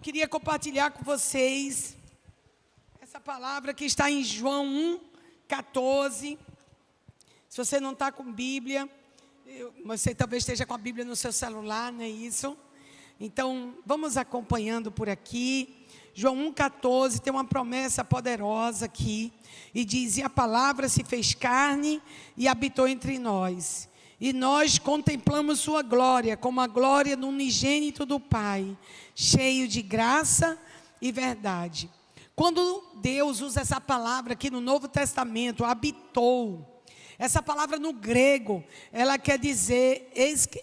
Queria compartilhar com vocês essa palavra que está em João 1,14. Se você não está com Bíblia, você talvez esteja com a Bíblia no seu celular, não é isso? Então, vamos acompanhando por aqui. João 1,14 tem uma promessa poderosa aqui. E diz: e a palavra se fez carne e habitou entre nós. E nós contemplamos sua glória, como a glória do unigênito do Pai, cheio de graça e verdade. Quando Deus usa essa palavra aqui no Novo Testamento, habitou, essa palavra no grego, ela quer dizer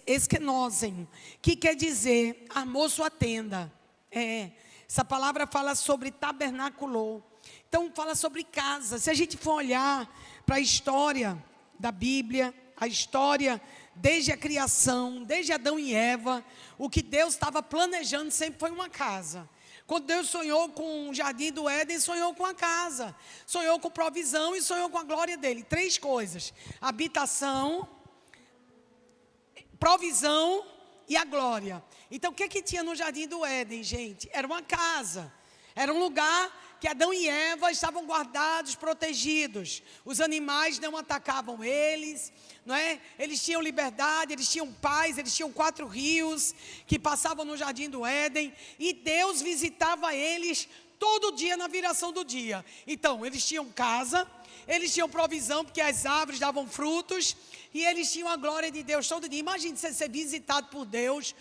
eskenosen, que quer dizer armou sua tenda. Essa palavra fala sobre tabernaculou. Então fala sobre casa. Se a gente for olhar para a história da Bíblia, a história desde a criação, desde Adão e Eva, o que Deus estava planejando sempre foi uma casa. Quando Deus sonhou com o jardim do Éden, sonhou com a casa, sonhou com provisão e sonhou com a glória dele. 3 coisas: habitação, provisão e a glória. Então o que tinha no jardim do Éden, gente? Era uma casa, era um lugar que Adão e Eva estavam guardados, protegidos. Os animais não atacavam eles, não é? Eles tinham liberdade, eles tinham paz, eles tinham 4 rios que passavam no jardim do Éden. E Deus visitava eles todo dia na viração do dia. Então, eles tinham casa, eles tinham provisão, porque as árvores davam frutos. E eles tinham a glória de Deus todo dia. Imagine você ser visitado por Deus.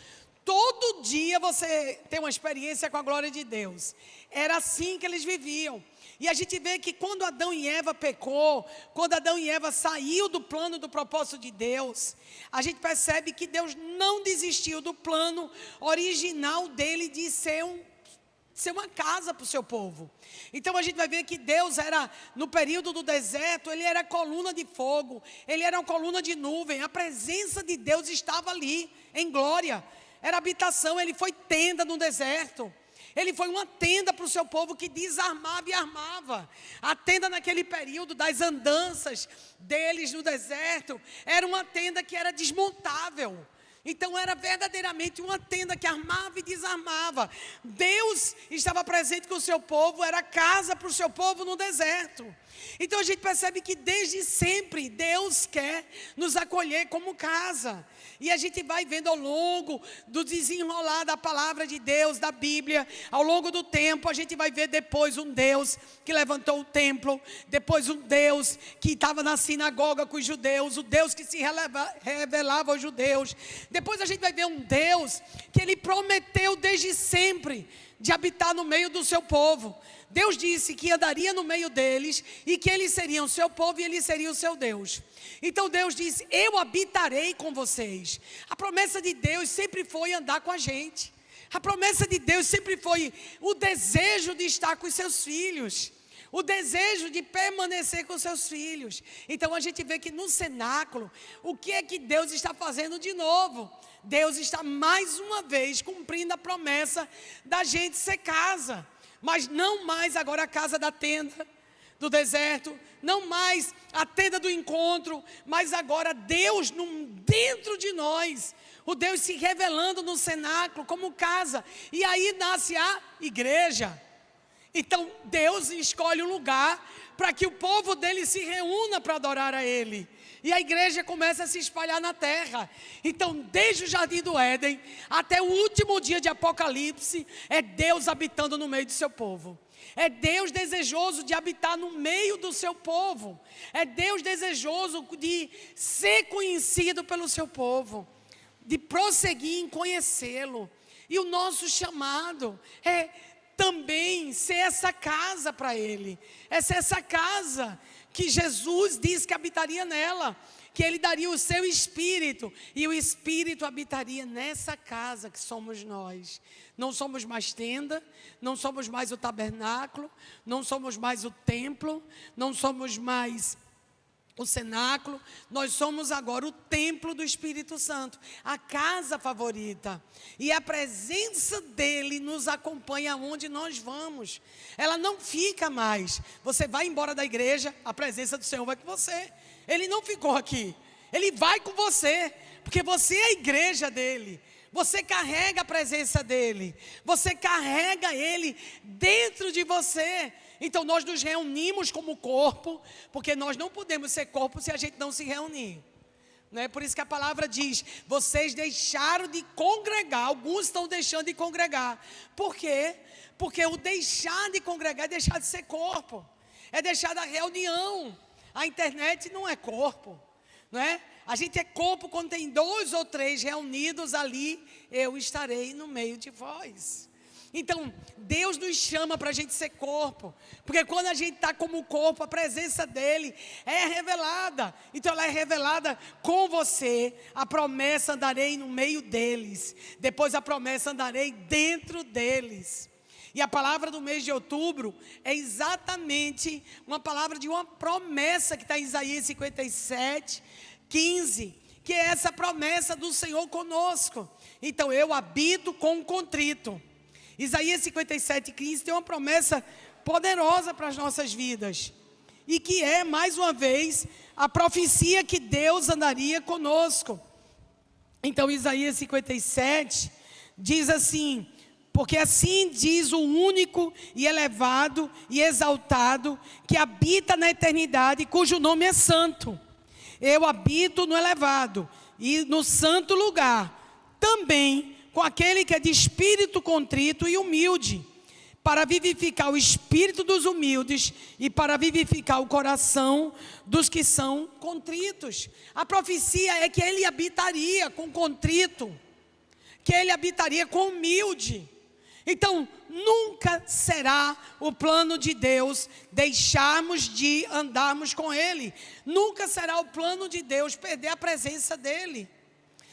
Todo dia você tem uma experiência com a glória de Deus. Era assim que eles viviam. E a gente vê que quando Adão e Eva pecou, quando Adão e Eva saiu do plano do propósito de Deus, a gente percebe que Deus não desistiu do plano original dele de ser uma casa para o seu povo. Então a gente vai ver que Deus era, no período do deserto, ele era coluna de fogo, ele era uma coluna de nuvem. A presença de Deus estava ali, em glória. Era habitação, ele foi tenda no deserto. Ele foi uma tenda para o seu povo que desarmava e armava. A tenda naquele período das andanças deles no deserto era uma tenda que era desmontável. Então era verdadeiramente uma tenda que armava e desarmava. Deus estava presente com o seu povo, era casa para o seu povo no deserto. Então a gente percebe que desde sempre Deus quer nos acolher como casa. E a gente vai vendo ao longo do desenrolar da palavra de Deus, da Bíblia, ao longo do tempo, a gente vai ver depois um Deus que levantou o templo, depois um Deus que estava na sinagoga com os judeus, o Deus que se revelava aos judeus. Depois a gente vai ver um Deus que ele prometeu desde sempre de habitar no meio do seu povo. Deus disse que andaria no meio deles e que eles seriam o seu povo e ele seria o seu Deus. Então Deus disse: eu habitarei com vocês. A promessa de Deus sempre foi andar com a gente. A promessa de Deus sempre foi o desejo de estar com os seus filhos, o desejo de permanecer com seus filhos. Então a gente vê que no cenáculo, o que é que Deus está fazendo de novo? Deus está mais uma vez cumprindo a promessa da gente ser casa. Mas não mais agora a casa da tenda do deserto, não mais a tenda do encontro, mas agora Deus dentro de nós, o Deus se revelando no cenáculo como casa. E aí nasce a igreja. Então Deus escolhe um lugar para que o povo dele se reúna para adorar a ele. E a igreja começa a se espalhar na terra. Então, desde o jardim do Éden até o último dia de Apocalipse, é Deus habitando no meio do seu povo. É Deus desejoso de habitar no meio do seu povo. É Deus desejoso de ser conhecido pelo seu povo, de prosseguir em conhecê-lo. E o nosso chamado é também ser essa casa para ele. Essa casa que Jesus disse que habitaria nela, que ele daria o seu Espírito, e o Espírito habitaria nessa casa que somos nós. Não somos mais tenda, não somos mais o tabernáculo, não somos mais o templo, não somos mais o cenáculo, nós somos agora o templo do Espírito Santo, a casa favorita. E a presença dele nos acompanha aonde nós vamos. Ela não fica mais. Você vai embora da igreja, a presença do Senhor vai com você. Ele não ficou aqui, ele vai com você, porque você é a igreja dele. Você carrega a presença dele. Você carrega ele dentro de você. Então nós nos reunimos como corpo, porque nós não podemos ser corpo se a gente não se reunir. Não é por isso que a palavra diz: vocês deixaram de congregar. Alguns estão deixando de congregar. Por quê? Porque o deixar de congregar é deixar de ser corpo. É deixar da reunião. A internet não é corpo, não é? A gente é corpo quando tem 2 ou 3 reunidos ali, eu estarei no meio de vós. Então, Deus nos chama para a gente ser corpo, porque quando a gente está como corpo, a presença dEle é revelada. Então, ela é revelada com você. A promessa: andarei no meio deles. Depois a promessa: andarei dentro deles. E a palavra do mês de outubro é exatamente uma palavra de uma promessa que está em Isaías 57, 15, que é essa promessa do Senhor conosco. Então, eu habito com o contrito. Isaías 57, 15 tem uma promessa poderosa para as nossas vidas. E que é, mais uma vez, a profecia que Deus andaria conosco. Então, Isaías 57 diz assim: porque assim diz o único e elevado e exaltado, que habita na eternidade, cujo nome é santo. Eu habito no elevado e no santo lugar, também com aquele que é de espírito contrito e humilde, para vivificar o espírito dos humildes e para vivificar o coração dos que são contritos. A profecia é que ele habitaria com contrito, que ele habitaria com humilde. Então, nunca será o plano de Deus deixarmos de andarmos com Ele. Nunca será o plano de Deus perder a presença dEle.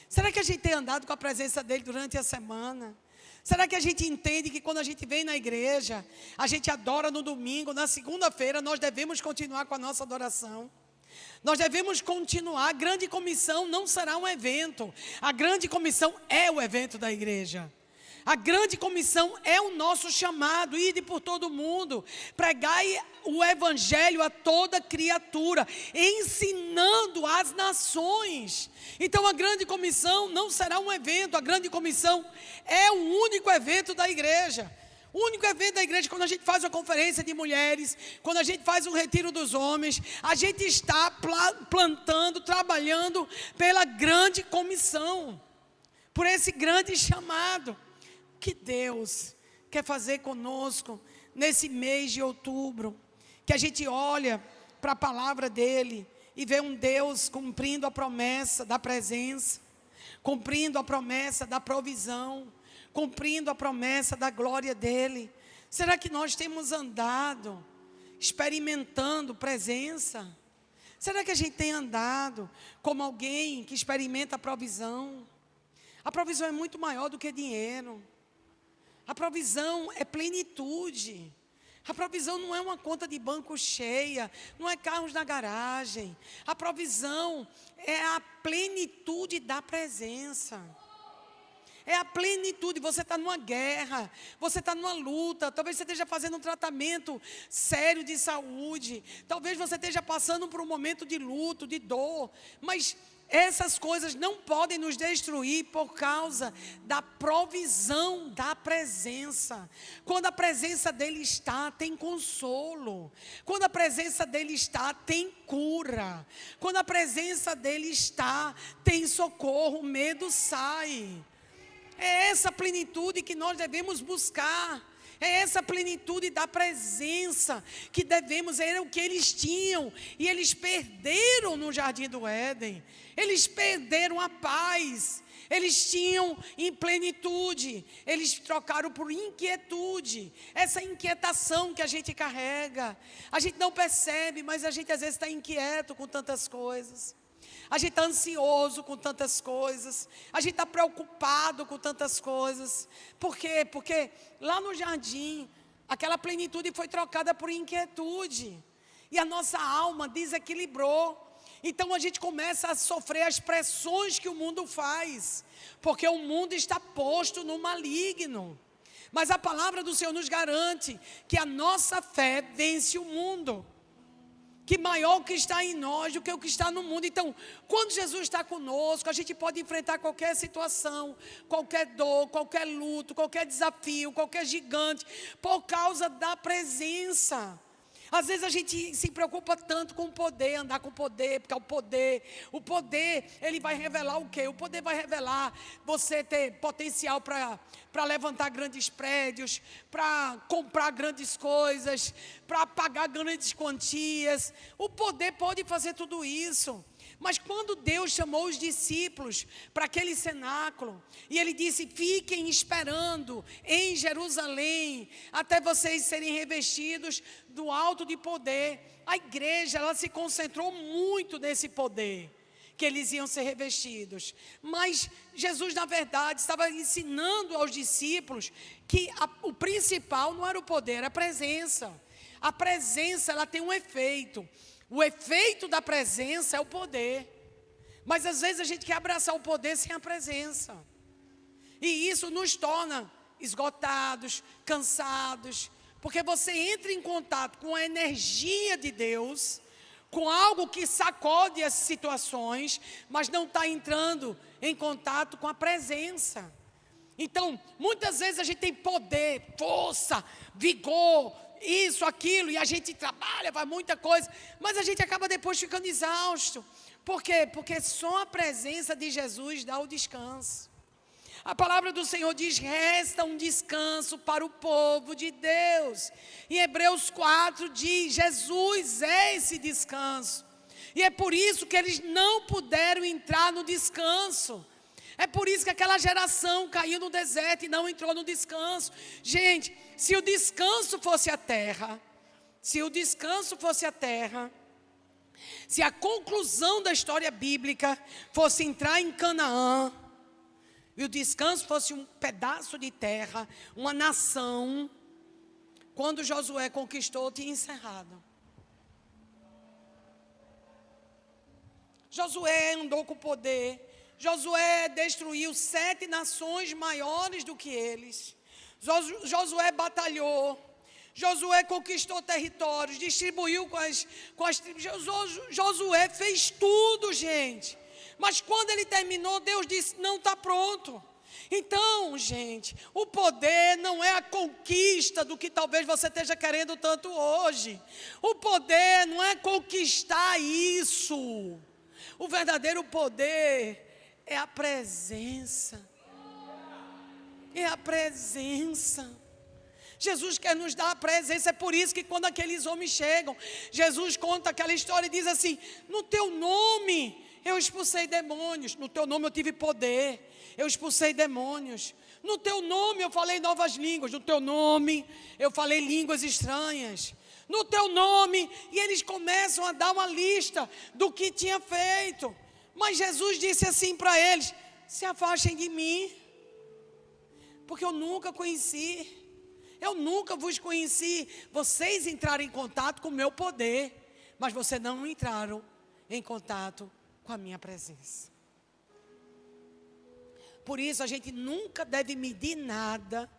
Será que a gente tem andado com a presença dEle durante a semana? Será que a gente entende que quando a gente vem na igreja, a gente adora no domingo, na segunda-feira nós devemos continuar com a nossa adoração? Nós devemos continuar. A grande comissão não será um evento. A grande comissão é o evento da igreja. A grande comissão é o nosso chamado: ide por todo mundo, pregai o evangelho a toda criatura, ensinando as nações. Então a grande comissão não será um evento, a grande comissão é o único evento da igreja. O único evento da igreja, quando a gente faz uma conferência de mulheres, quando a gente faz um retiro dos homens, a gente está plantando, trabalhando pela grande comissão, por esse grande chamado que Deus quer fazer conosco nesse mês de outubro. Que a gente olha para a palavra dEle e vê um Deus cumprindo a promessa da presença, cumprindo a promessa da provisão, cumprindo a promessa da glória dEle. Será que nós temos andado experimentando presença? Será que a gente tem andado como alguém que experimenta a provisão? A provisão é muito maior do que dinheiro. A provisão é plenitude. A provisão não é uma conta de banco cheia, não é carros na garagem. A provisão é a plenitude da presença. É a plenitude. Você está numa guerra, você está numa luta, talvez você esteja fazendo um tratamento sério de saúde, talvez você esteja passando por um momento de luto, de dor, mas essas coisas não podem nos destruir por causa da provisão da presença. Quando a presença dEle está, tem consolo. Quando a presença dEle está, tem cura. Quando a presença dEle está, tem socorro, o medo sai. É essa plenitude que nós devemos buscar. É essa plenitude da presença que devemos. Era o que eles tinham e eles perderam no Jardim do Éden. Eles perderam a paz. Eles tinham em plenitude, eles trocaram por inquietude. Essa inquietação que a gente carrega, a gente não percebe, mas a gente às vezes está inquieto com tantas coisas. A gente está ansioso com tantas coisas. A gente está preocupado com tantas coisas. Por quê? Porque lá no jardim, aquela plenitude foi trocada por inquietude. E a nossa alma desequilibrou. Então a gente começa a sofrer as pressões que o mundo faz. Porque o mundo está posto no maligno. Mas a palavra do Senhor nos garante que a nossa fé vence o mundo. que maior o que está em nós do que o que está no mundo. Então, quando Jesus está conosco, a gente pode enfrentar qualquer situação, qualquer dor, qualquer luto, qualquer desafio, qualquer gigante, por causa da presença. Às vezes a gente se preocupa tanto com o poder, andar com o poder, porque o poder, ele vai revelar o quê? O poder vai revelar você ter potencial para levantar grandes prédios, para comprar grandes coisas, para pagar grandes quantias. O poder pode fazer tudo isso. Mas quando Deus chamou os discípulos para aquele cenáculo, e Ele disse, fiquem esperando em Jerusalém, até vocês serem revestidos do alto de poder. A igreja, ela se concentrou muito nesse poder, que eles iam ser revestidos. Mas Jesus, na verdade, estava ensinando aos discípulos que o principal não era o poder, era a presença. A presença, ela tem um efeito. O efeito da presença é o poder. Mas às vezes a gente quer abraçar o poder sem a presença. E isso nos torna esgotados, cansados. Porque você entra em contato com a energia de Deus, com algo que sacode as situações, mas não está entrando em contato com a presença. Então, muitas vezes a gente tem poder, força, vigor, isso, aquilo, e a gente trabalha, faz muita coisa, mas a gente acaba depois ficando exausto. Por quê? Porque só a presença de Jesus dá o descanso. A palavra do Senhor diz, resta um descanso para o povo de Deus. Em Hebreus 4 diz, Jesus é esse descanso. E é por isso que eles não puderam entrar no descanso. É por isso que aquela geração caiu no deserto e não entrou no descanso. Gente, se o descanso fosse a terra, se a conclusão da história bíblica fosse entrar em Canaã, e o descanso fosse um pedaço de terra, uma nação, quando Josué conquistou, tinha encerrado. Josué andou com poder. Josué destruiu 7 nações maiores do que eles. Josué batalhou. Josué conquistou territórios, distribuiu com as tribos. Josué fez tudo, gente. Mas quando ele terminou, Deus disse, não está pronto. Então, gente, o poder não é a conquista do que talvez você esteja querendo tanto hoje. O poder não é conquistar isso. O verdadeiro poder é a presença. É a presença. Jesus quer nos dar a presença. É por isso que quando aqueles homens chegam, Jesus conta aquela história e diz assim, no teu nome eu expulsei demônios. No teu nome eu tive poder. Eu expulsei demônios. No teu nome eu falei novas línguas. No teu nome eu falei línguas estranhas. No teu nome. E eles começam a dar uma lista do que tinha feito. Mas Jesus disse assim para eles, se afastem de mim, porque eu nunca conheci. Eu nunca vos conheci. Vocês entraram em contato com o meu poder, mas vocês não entraram em contato com a minha presença. Por isso a gente nunca deve medir nada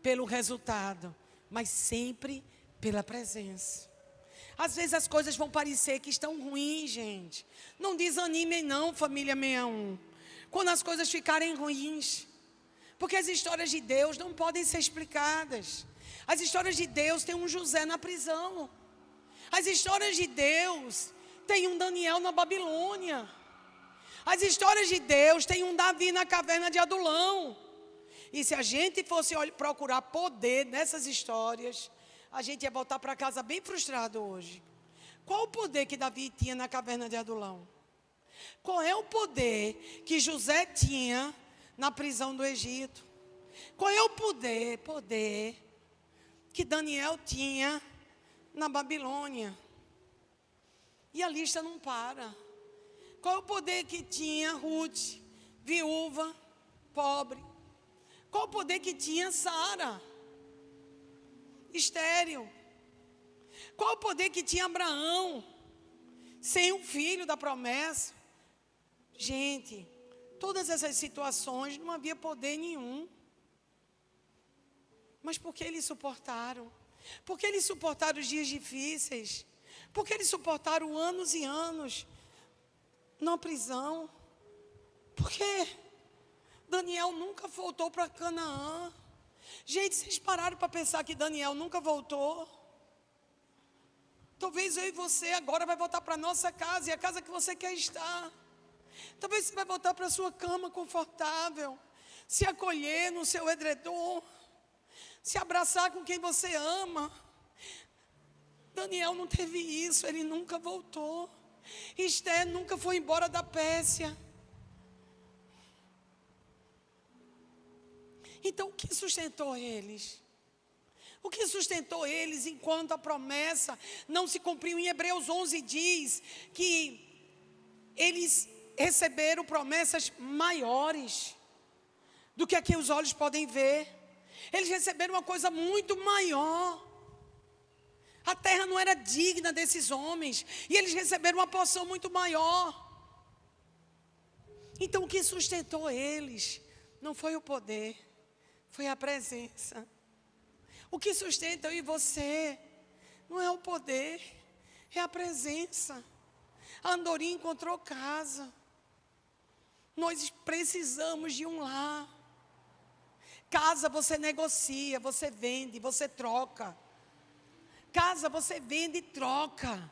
pelo resultado, mas sempre pela presença. Às vezes as coisas vão parecer que estão ruins, gente. Não desanimem não, família 61. Quando as coisas ficarem ruins. Porque as histórias de Deus não podem ser explicadas. As histórias de Deus tem um José na prisão. As histórias de Deus tem um Daniel na Babilônia. As histórias de Deus tem um Davi na caverna de Adulão. E se a gente fosse procurar poder nessas histórias, a gente ia voltar para casa bem frustrado hoje. Qual o poder que Davi tinha na caverna de Adulão? Qual é o poder que José tinha na prisão do Egito? Qual é o poder que Daniel tinha na Babilônia? E a lista não para. Qual é o poder que tinha Ruth, viúva, pobre? Qual o poder que tinha Sara, estéril? Qual o poder que tinha Abraão, sem um filho da promessa? Gente, todas essas situações não havia poder nenhum. Mas por que eles suportaram? Por que eles suportaram os dias difíceis? Porque eles suportaram anos e anos na prisão. Porque Daniel nunca voltou para Canaã. Gente, vocês pararam para pensar que Daniel nunca voltou? Talvez eu e você agora vai voltar para a nossa casa, e a casa que você quer estar. Talvez você vai voltar para a sua cama confortável, se acolher no seu edredom, se abraçar com quem você ama. Daniel não teve isso, ele nunca voltou. Esther nunca foi embora da Pérsia. Então, o que sustentou eles? O que sustentou eles enquanto a promessa não se cumpriu? Em Hebreus 11 diz que eles receberam promessas maiores do que aqui os olhos podem ver. Eles receberam uma coisa muito maior. A terra não era digna desses homens, e eles receberam uma porção muito maior. Então, o que sustentou eles não foi o poder, foi a presença. O que sustenta eu e você não é o poder, é a presença. A andorinha encontrou casa. Nós precisamos de um lar. Casa você negocia, você vende, você troca. Casa você vende e troca.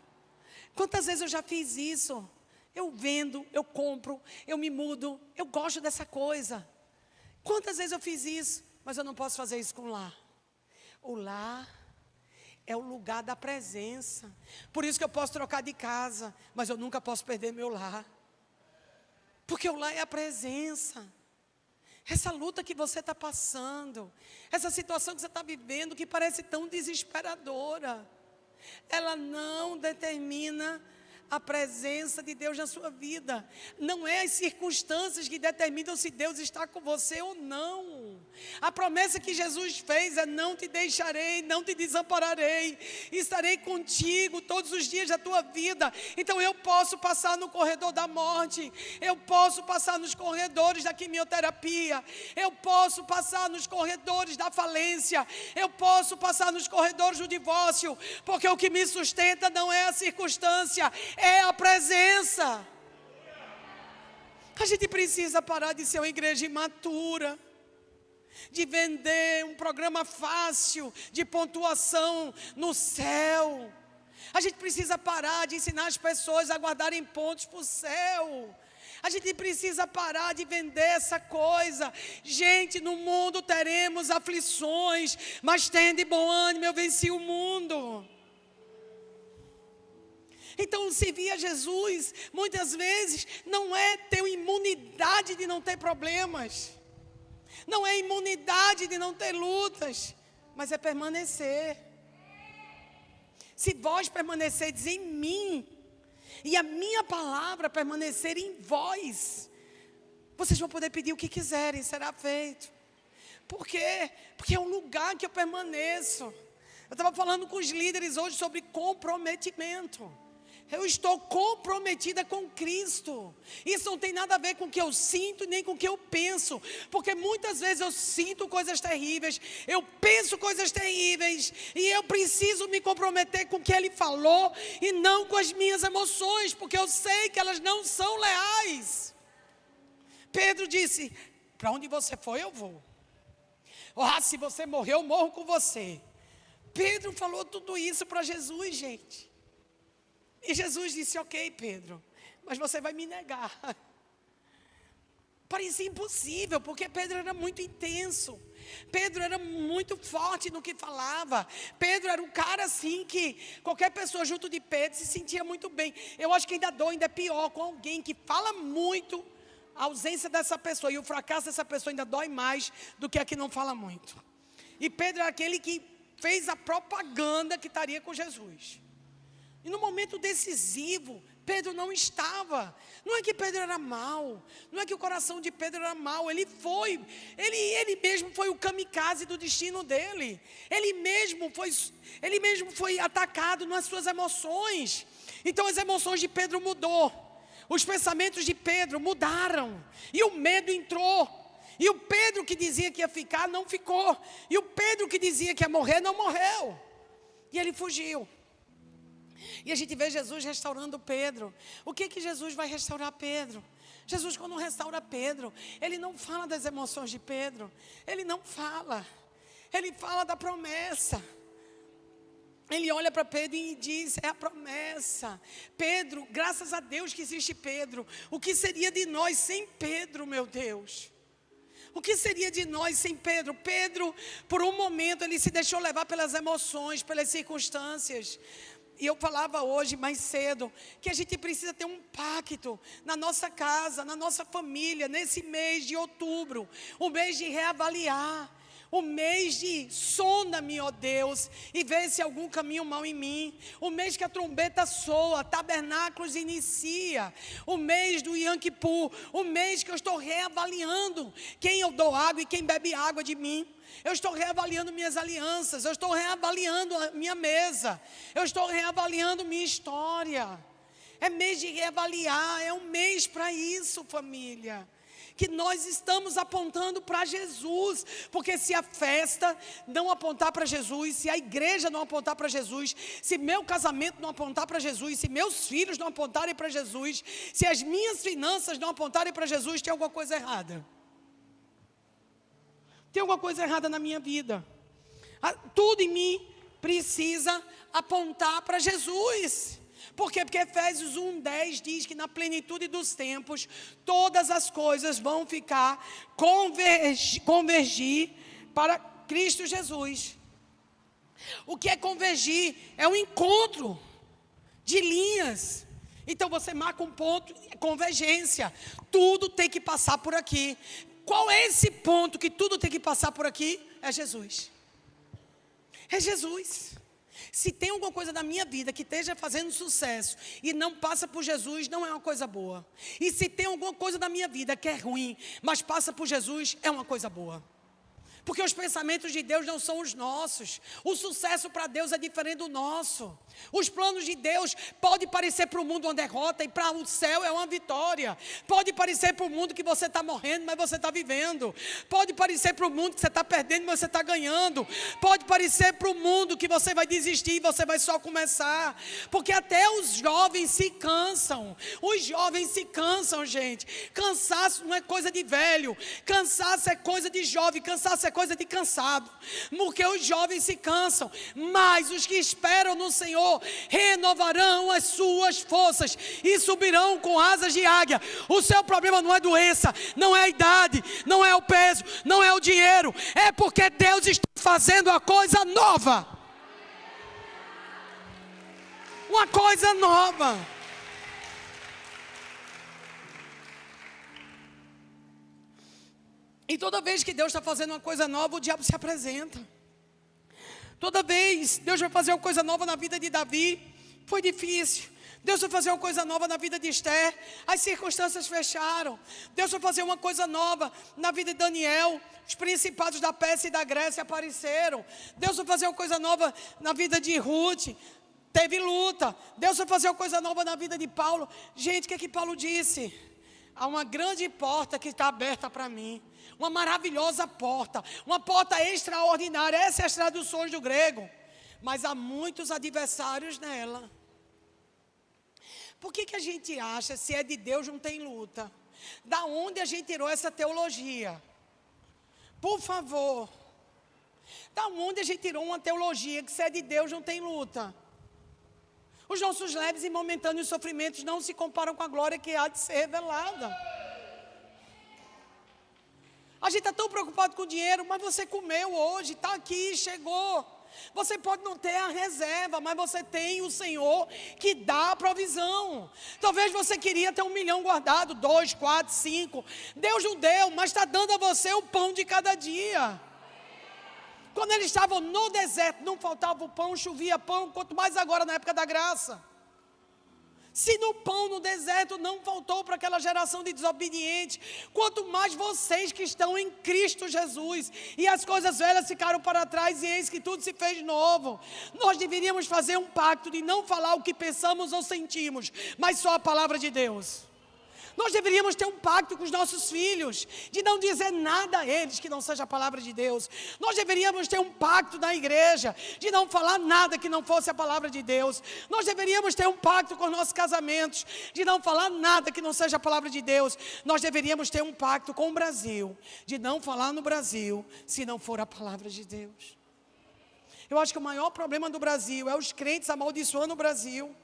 Quantas vezes eu já fiz isso? Eu vendo, eu compro, eu me mudo, eu gosto dessa coisa. Quantas vezes eu fiz isso? Mas eu não posso fazer isso com o lar. O lar é o lugar da presença. Por isso que eu posso trocar de casa, mas eu nunca posso perder meu lar. Porque o lar é a presença. Essa luta que você está passando, essa situação que você está vivendo, que parece tão desesperadora, ela não determina a presença de Deus na sua vida. Não é as circunstâncias que determinam se Deus está com você ou não. A promessa que Jesus fez é: não te deixarei, não te desampararei, estarei contigo todos os dias da tua vida. Então eu posso passar no corredor da morte, eu posso passar nos corredores da quimioterapia, eu posso passar nos corredores da falência, eu posso passar nos corredores do divórcio, porque o que me sustenta não é a circunstância, é a presença. A gente precisa parar de ser uma igreja imatura, de vender um programa fácil de pontuação no céu. A gente precisa parar de ensinar as pessoas a guardarem pontos para o céu. A gente precisa parar de vender essa coisa. Gente, no mundo teremos aflições, mas tende bom ânimo, eu venci o mundo. Então, servir a Jesus, muitas vezes, não é ter imunidade de não ter problemas, não é imunidade de não ter lutas, mas é permanecer. Se vós permanecerdes em mim, e a minha palavra permanecer em vós, vocês vão poder pedir o que quiserem, será feito. Por quê? Porque é um lugar que eu permaneço. Eu estava falando com os líderes hoje sobre comprometimento. Eu estou comprometida com Cristo. Isso não tem nada a ver com o que eu sinto, nem com o que eu penso. Porque muitas vezes eu sinto coisas terríveis, eu penso coisas terríveis, e eu preciso me comprometer com o que Ele falou, e não com as minhas emoções, porque eu sei que elas não são leais. Pedro disse: para onde você foi, eu vou. Se você morrer, eu morro com você. Pedro falou tudo isso para Jesus, gente. E Jesus disse: ok, Pedro, mas você vai me negar. Parecia impossível, porque Pedro era muito intenso. Pedro era muito forte no que falava. Pedro era um cara assim que qualquer pessoa junto de Pedro se sentia muito bem. Eu acho que ainda é pior com alguém que fala muito. A ausência dessa pessoa e o fracasso dessa pessoa ainda dói mais do que a que não fala muito. E Pedro era aquele que fez a propaganda que estaria com Jesus. E no momento decisivo, Pedro não estava. Não é que Pedro era mau, não é que o coração de Pedro era mau. Ele mesmo foi o kamikaze do destino dele. Ele mesmo foi atacado nas suas emoções. Então as emoções de Pedro mudou. Os pensamentos de Pedro mudaram. E o medo entrou. E o Pedro que dizia que ia ficar, não ficou. E o Pedro que dizia que ia morrer, não morreu. E ele fugiu. E a gente vê Jesus restaurando Pedro. O que Jesus vai restaurar Pedro? Jesus, quando restaura Pedro, Ele não fala das emoções de Pedro. Ele não fala. Ele fala da promessa. Ele olha para Pedro e diz, é a promessa. Pedro, graças a Deus que existe Pedro. O que seria de nós sem Pedro, meu Deus? O que seria de nós sem Pedro? Pedro, por um momento, ele se deixou levar pelas emoções, pelas circunstâncias. E eu falava hoje, mais cedo, que a gente precisa ter um pacto na nossa casa, na nossa família, nesse mês de outubro. Um mês de reavaliar. O mês de sonda-me, ó Deus, e vê se algum caminho mau em mim. O mês que a trombeta soa, tabernáculos inicia. O mês do Yom Kippur. O mês que eu estou reavaliando quem eu dou água e quem bebe água de mim. Eu estou reavaliando minhas alianças. Eu estou reavaliando a minha mesa. Eu estou reavaliando minha história. É mês de reavaliar. É um mês para isso, família. Que nós estamos apontando para Jesus, porque se a festa não apontar para Jesus, se a igreja não apontar para Jesus, se meu casamento não apontar para Jesus, se meus filhos não apontarem para Jesus, se as minhas finanças não apontarem para Jesus, tem alguma coisa errada. Tem alguma coisa errada na minha vida. Tudo em mim precisa apontar para Jesus. Por quê? Porque Efésios 1:10 diz que na plenitude dos tempos, todas as coisas vão ficar, convergir para Cristo Jesus. O que é convergir? É um encontro de linhas. Então você marca um ponto, convergência. Tudo tem que passar por aqui. Qual é esse ponto que tudo tem que passar por aqui? É Jesus. É Jesus. Se tem alguma coisa na minha vida que esteja fazendo sucesso e não passa por Jesus, não é uma coisa boa. E se tem alguma coisa na minha vida que é ruim, mas passa por Jesus, é uma coisa boa. Porque os pensamentos de Deus não são os nossos. O sucesso para Deus é diferente do nosso. Os planos de Deus pode parecer para o mundo uma derrota e para o céu é uma vitória. Pode parecer para o mundo que você está morrendo, mas você está vivendo. Pode parecer para o mundo que você está perdendo, mas você está ganhando. Pode parecer para o mundo que você vai desistir e você vai só começar. Porque até os jovens se cansam. Os jovens se cansam, gente. Cansaço não é coisa de velho. Cansaço é coisa de jovem. Cansaço é coisa de cansado, porque os jovens se cansam, mas os que esperam no Senhor renovarão as suas forças e subirão com asas de águia. O seu problema não é doença, não é a idade, não é o peso, não é o dinheiro, é porque Deus está fazendo a coisa nova. Uma coisa nova. E toda vez que Deus está fazendo uma coisa nova, o diabo se apresenta. Toda vez Deus vai fazer uma coisa nova na vida de Davi, foi difícil. Deus vai fazer uma coisa nova na vida de Esther, as circunstâncias fecharam. Deus vai fazer uma coisa nova na vida de Daniel, os principados da Pérsia e da Grécia apareceram. Deus vai fazer uma coisa nova na vida de Ruth, teve luta. Deus vai fazer uma coisa nova na vida de Paulo. Gente, o que é que Paulo disse? Há uma grande porta que está aberta para mim. Uma maravilhosa porta. Uma porta extraordinária. Essas são as traduções do grego. Mas há muitos adversários nela. Por que a gente acha, se é de Deus, não tem luta? Da onde a gente tirou essa teologia? Por favor. Da onde a gente tirou uma teologia que se é de Deus, não tem luta? Os nossos leves e momentâneos sofrimentos não se comparam com a glória que há de ser revelada. A gente está tão preocupado com o dinheiro, mas você comeu hoje, está aqui, chegou. Você pode não ter a reserva, mas você tem o Senhor que dá a provisão. Talvez você queria ter 1 milhão guardado, 2, 4, 5. Deus não deu, mas está dando a você o pão de cada dia. Quando eles estavam no deserto, não faltava o pão, chovia pão, quanto mais agora na época da graça. Se no pão no deserto não faltou para aquela geração de desobedientes, quanto mais vocês que estão em Cristo Jesus, e as coisas velhas ficaram para trás e eis que tudo se fez novo. Nós deveríamos fazer um pacto de não falar o que pensamos ou sentimos, mas só a palavra de Deus. Nós deveríamos ter um pacto com os nossos filhos, de não dizer nada a eles que não seja a palavra de Deus. Nós deveríamos ter um pacto na igreja, de não falar nada que não fosse a palavra de Deus. Nós deveríamos ter um pacto com os nossos casamentos, de não falar nada que não seja a palavra de Deus. Nós deveríamos ter um pacto com o Brasil, de não falar no Brasil, se não for a palavra de Deus. Eu acho que o maior problema do Brasil é os crentes amaldiçoando o Brasil,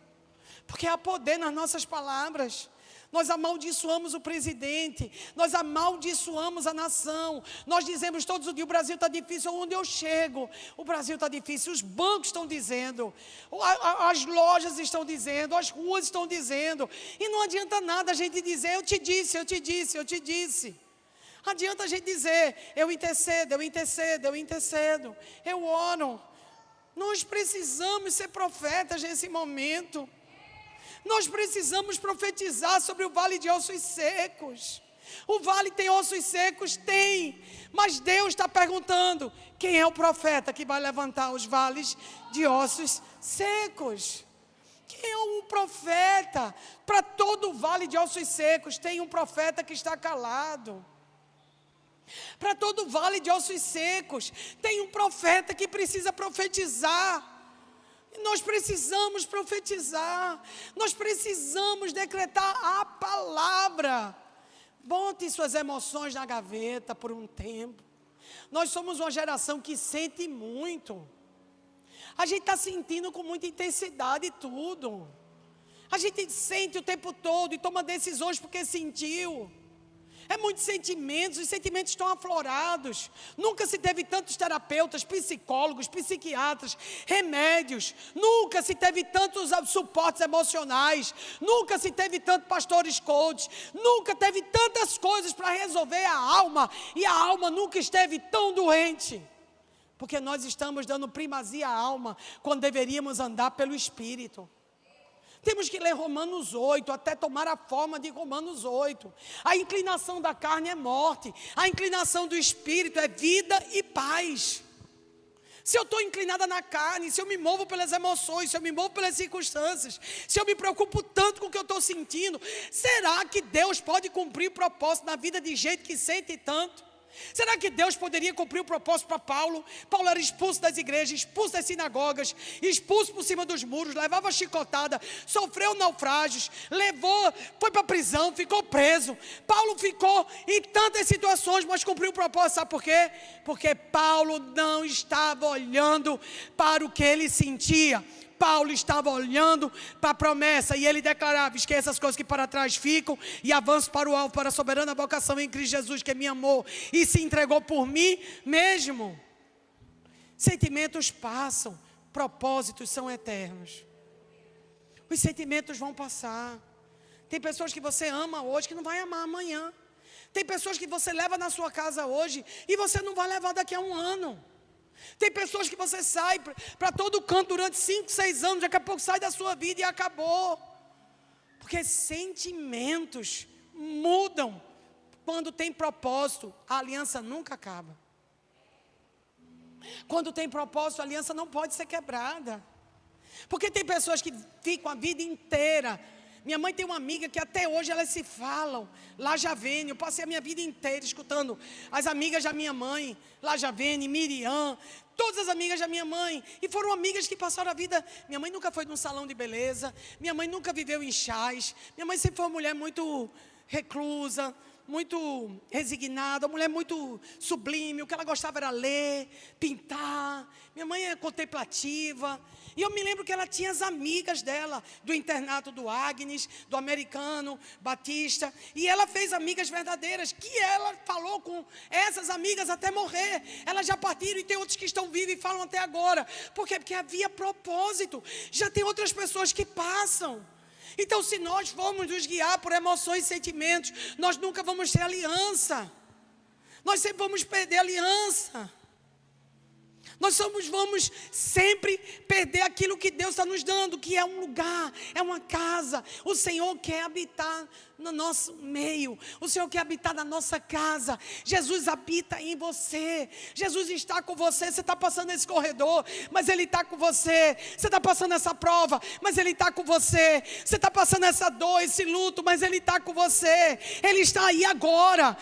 porque há poder nas nossas palavras. Nós amaldiçoamos o presidente, nós amaldiçoamos a nação, nós dizemos todos os dias, o Brasil está difícil, onde eu chego, o Brasil está difícil, os bancos estão dizendo, as lojas estão dizendo, as ruas estão dizendo, e não adianta nada a gente dizer, eu te disse, eu te disse, eu te disse. Adianta a gente dizer, eu intercedo, eu intercedo, eu intercedo, eu oro. Nós precisamos ser profetas nesse momento. Nós precisamos profetizar sobre o vale de ossos secos. O vale tem ossos secos? Tem. Mas Deus está perguntando, quem é o profeta que vai levantar os vales de ossos secos? Quem é o profeta? Para todo o vale de ossos secos, tem um profeta que está calado. Para todo o vale de ossos secos, tem um profeta que precisa profetizar. Nós precisamos profetizar, nós precisamos decretar a palavra. Bote suas emoções na gaveta por um tempo. Nós somos uma geração que sente muito. A gente está sentindo com muita intensidade tudo. A gente sente o tempo todo e toma decisões porque sentiu. É muitos sentimentos, os sentimentos estão aflorados. Nunca se teve tantos terapeutas, psicólogos, psiquiatras, remédios. Nunca se teve tantos suportes emocionais. Nunca se teve tantos pastores coaches. Nunca teve tantas coisas para resolver a alma. E a alma nunca esteve tão doente. Porque nós estamos dando primazia à alma, quando deveríamos andar pelo Espírito. Temos que ler Romanos 8, até tomar a forma de Romanos 8. A inclinação da carne é morte, a inclinação do Espírito é vida e paz. Se eu estou inclinada na carne, se eu me movo pelas emoções, se eu me movo pelas circunstâncias, se eu me preocupo tanto com o que eu estou sentindo, será que Deus pode cumprir o propósito na vida de gente que sente tanto? Será que Deus poderia cumprir o propósito para Paulo? Paulo era expulso das igrejas, expulso das sinagogas, expulso por cima dos muros, levava chicotada, sofreu naufrágios, foi para a prisão, ficou preso. Paulo ficou em tantas situações, mas cumpriu o propósito, sabe por quê? Porque Paulo não estava olhando para o que ele sentia. Paulo estava olhando para a promessa e ele declarava, esqueça as coisas que para trás ficam e avanço para o alvo, para a soberana vocação em Cristo Jesus, que me amou e se entregou por mim mesmo. Sentimentos passam, propósitos são eternos. Os sentimentos vão passar. Tem pessoas que você ama hoje que não vai amar amanhã. Tem pessoas que você leva na sua casa hoje e você não vai levar daqui a um ano. Tem pessoas que você sai para todo canto durante 5, 6 anos, daqui a pouco sai da sua vida e acabou. Porque sentimentos mudam. Quando tem propósito, a aliança nunca acaba. Quando tem propósito, a aliança não pode ser quebrada. Porque tem pessoas que ficam a vida inteira. Minha mãe tem uma amiga que até hoje elas se falam, Lajavene. Eu passei a minha vida inteira escutando as amigas da minha mãe, Lajavene, Miriam, todas as amigas da minha mãe. E foram amigas que passaram a vida. Minha mãe nunca foi num salão de beleza, minha mãe nunca viveu em chás. Minha mãe sempre foi uma mulher muito reclusa, muito resignada, uma mulher muito sublime. O que ela gostava era ler, pintar. Minha mãe é contemplativa. E eu me lembro que ela tinha as amigas dela, do internato do Agnes, do Americano, Batista. E ela fez amigas verdadeiras, que ela falou com essas amigas até morrer. Elas já partiram e tem outros que estão vivos e falam até agora. Por quê? Porque havia propósito. Já tem outras pessoas que passam. Então, se nós formos nos guiar por emoções e sentimentos, nós nunca vamos ter aliança. Nós sempre vamos perder aliança. Vamos sempre perder aquilo que Deus está nos dando, que é um lugar, é uma casa. O Senhor quer habitar no nosso meio. O Senhor quer habitar na nossa casa. Jesus habita em você. Jesus está com você. Você está passando esse corredor, mas Ele está com você. Você está passando essa prova, mas Ele está com você. Você está passando essa dor, esse luto, mas Ele está com você. Ele está aí agora.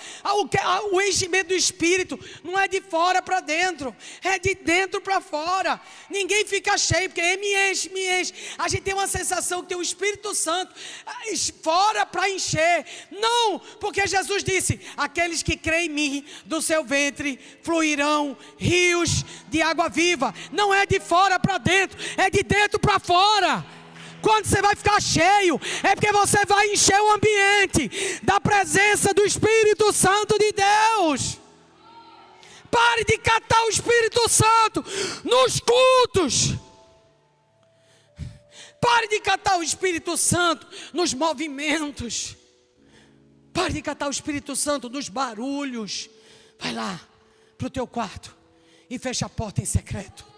O enchimento do Espírito não é de fora para dentro, é de dentro para fora. Ninguém fica cheio, porque me enche, me enche. A gente tem uma sensação que tem o Espírito Santo fora para encher. Não, porque Jesus disse: aqueles que creem em mim, do seu ventre fluirão rios de água viva. Não é de fora para dentro, é de dentro para fora. Quando você vai ficar cheio, é porque você vai encher o ambiente da presença do Espírito Santo de Deus. Pare de catar o Espírito Santo nos cultos. Pare de catar o Espírito Santo nos movimentos. Pare de catar o Espírito Santo nos barulhos. Vai lá para o teu quarto e fecha a porta em secreto.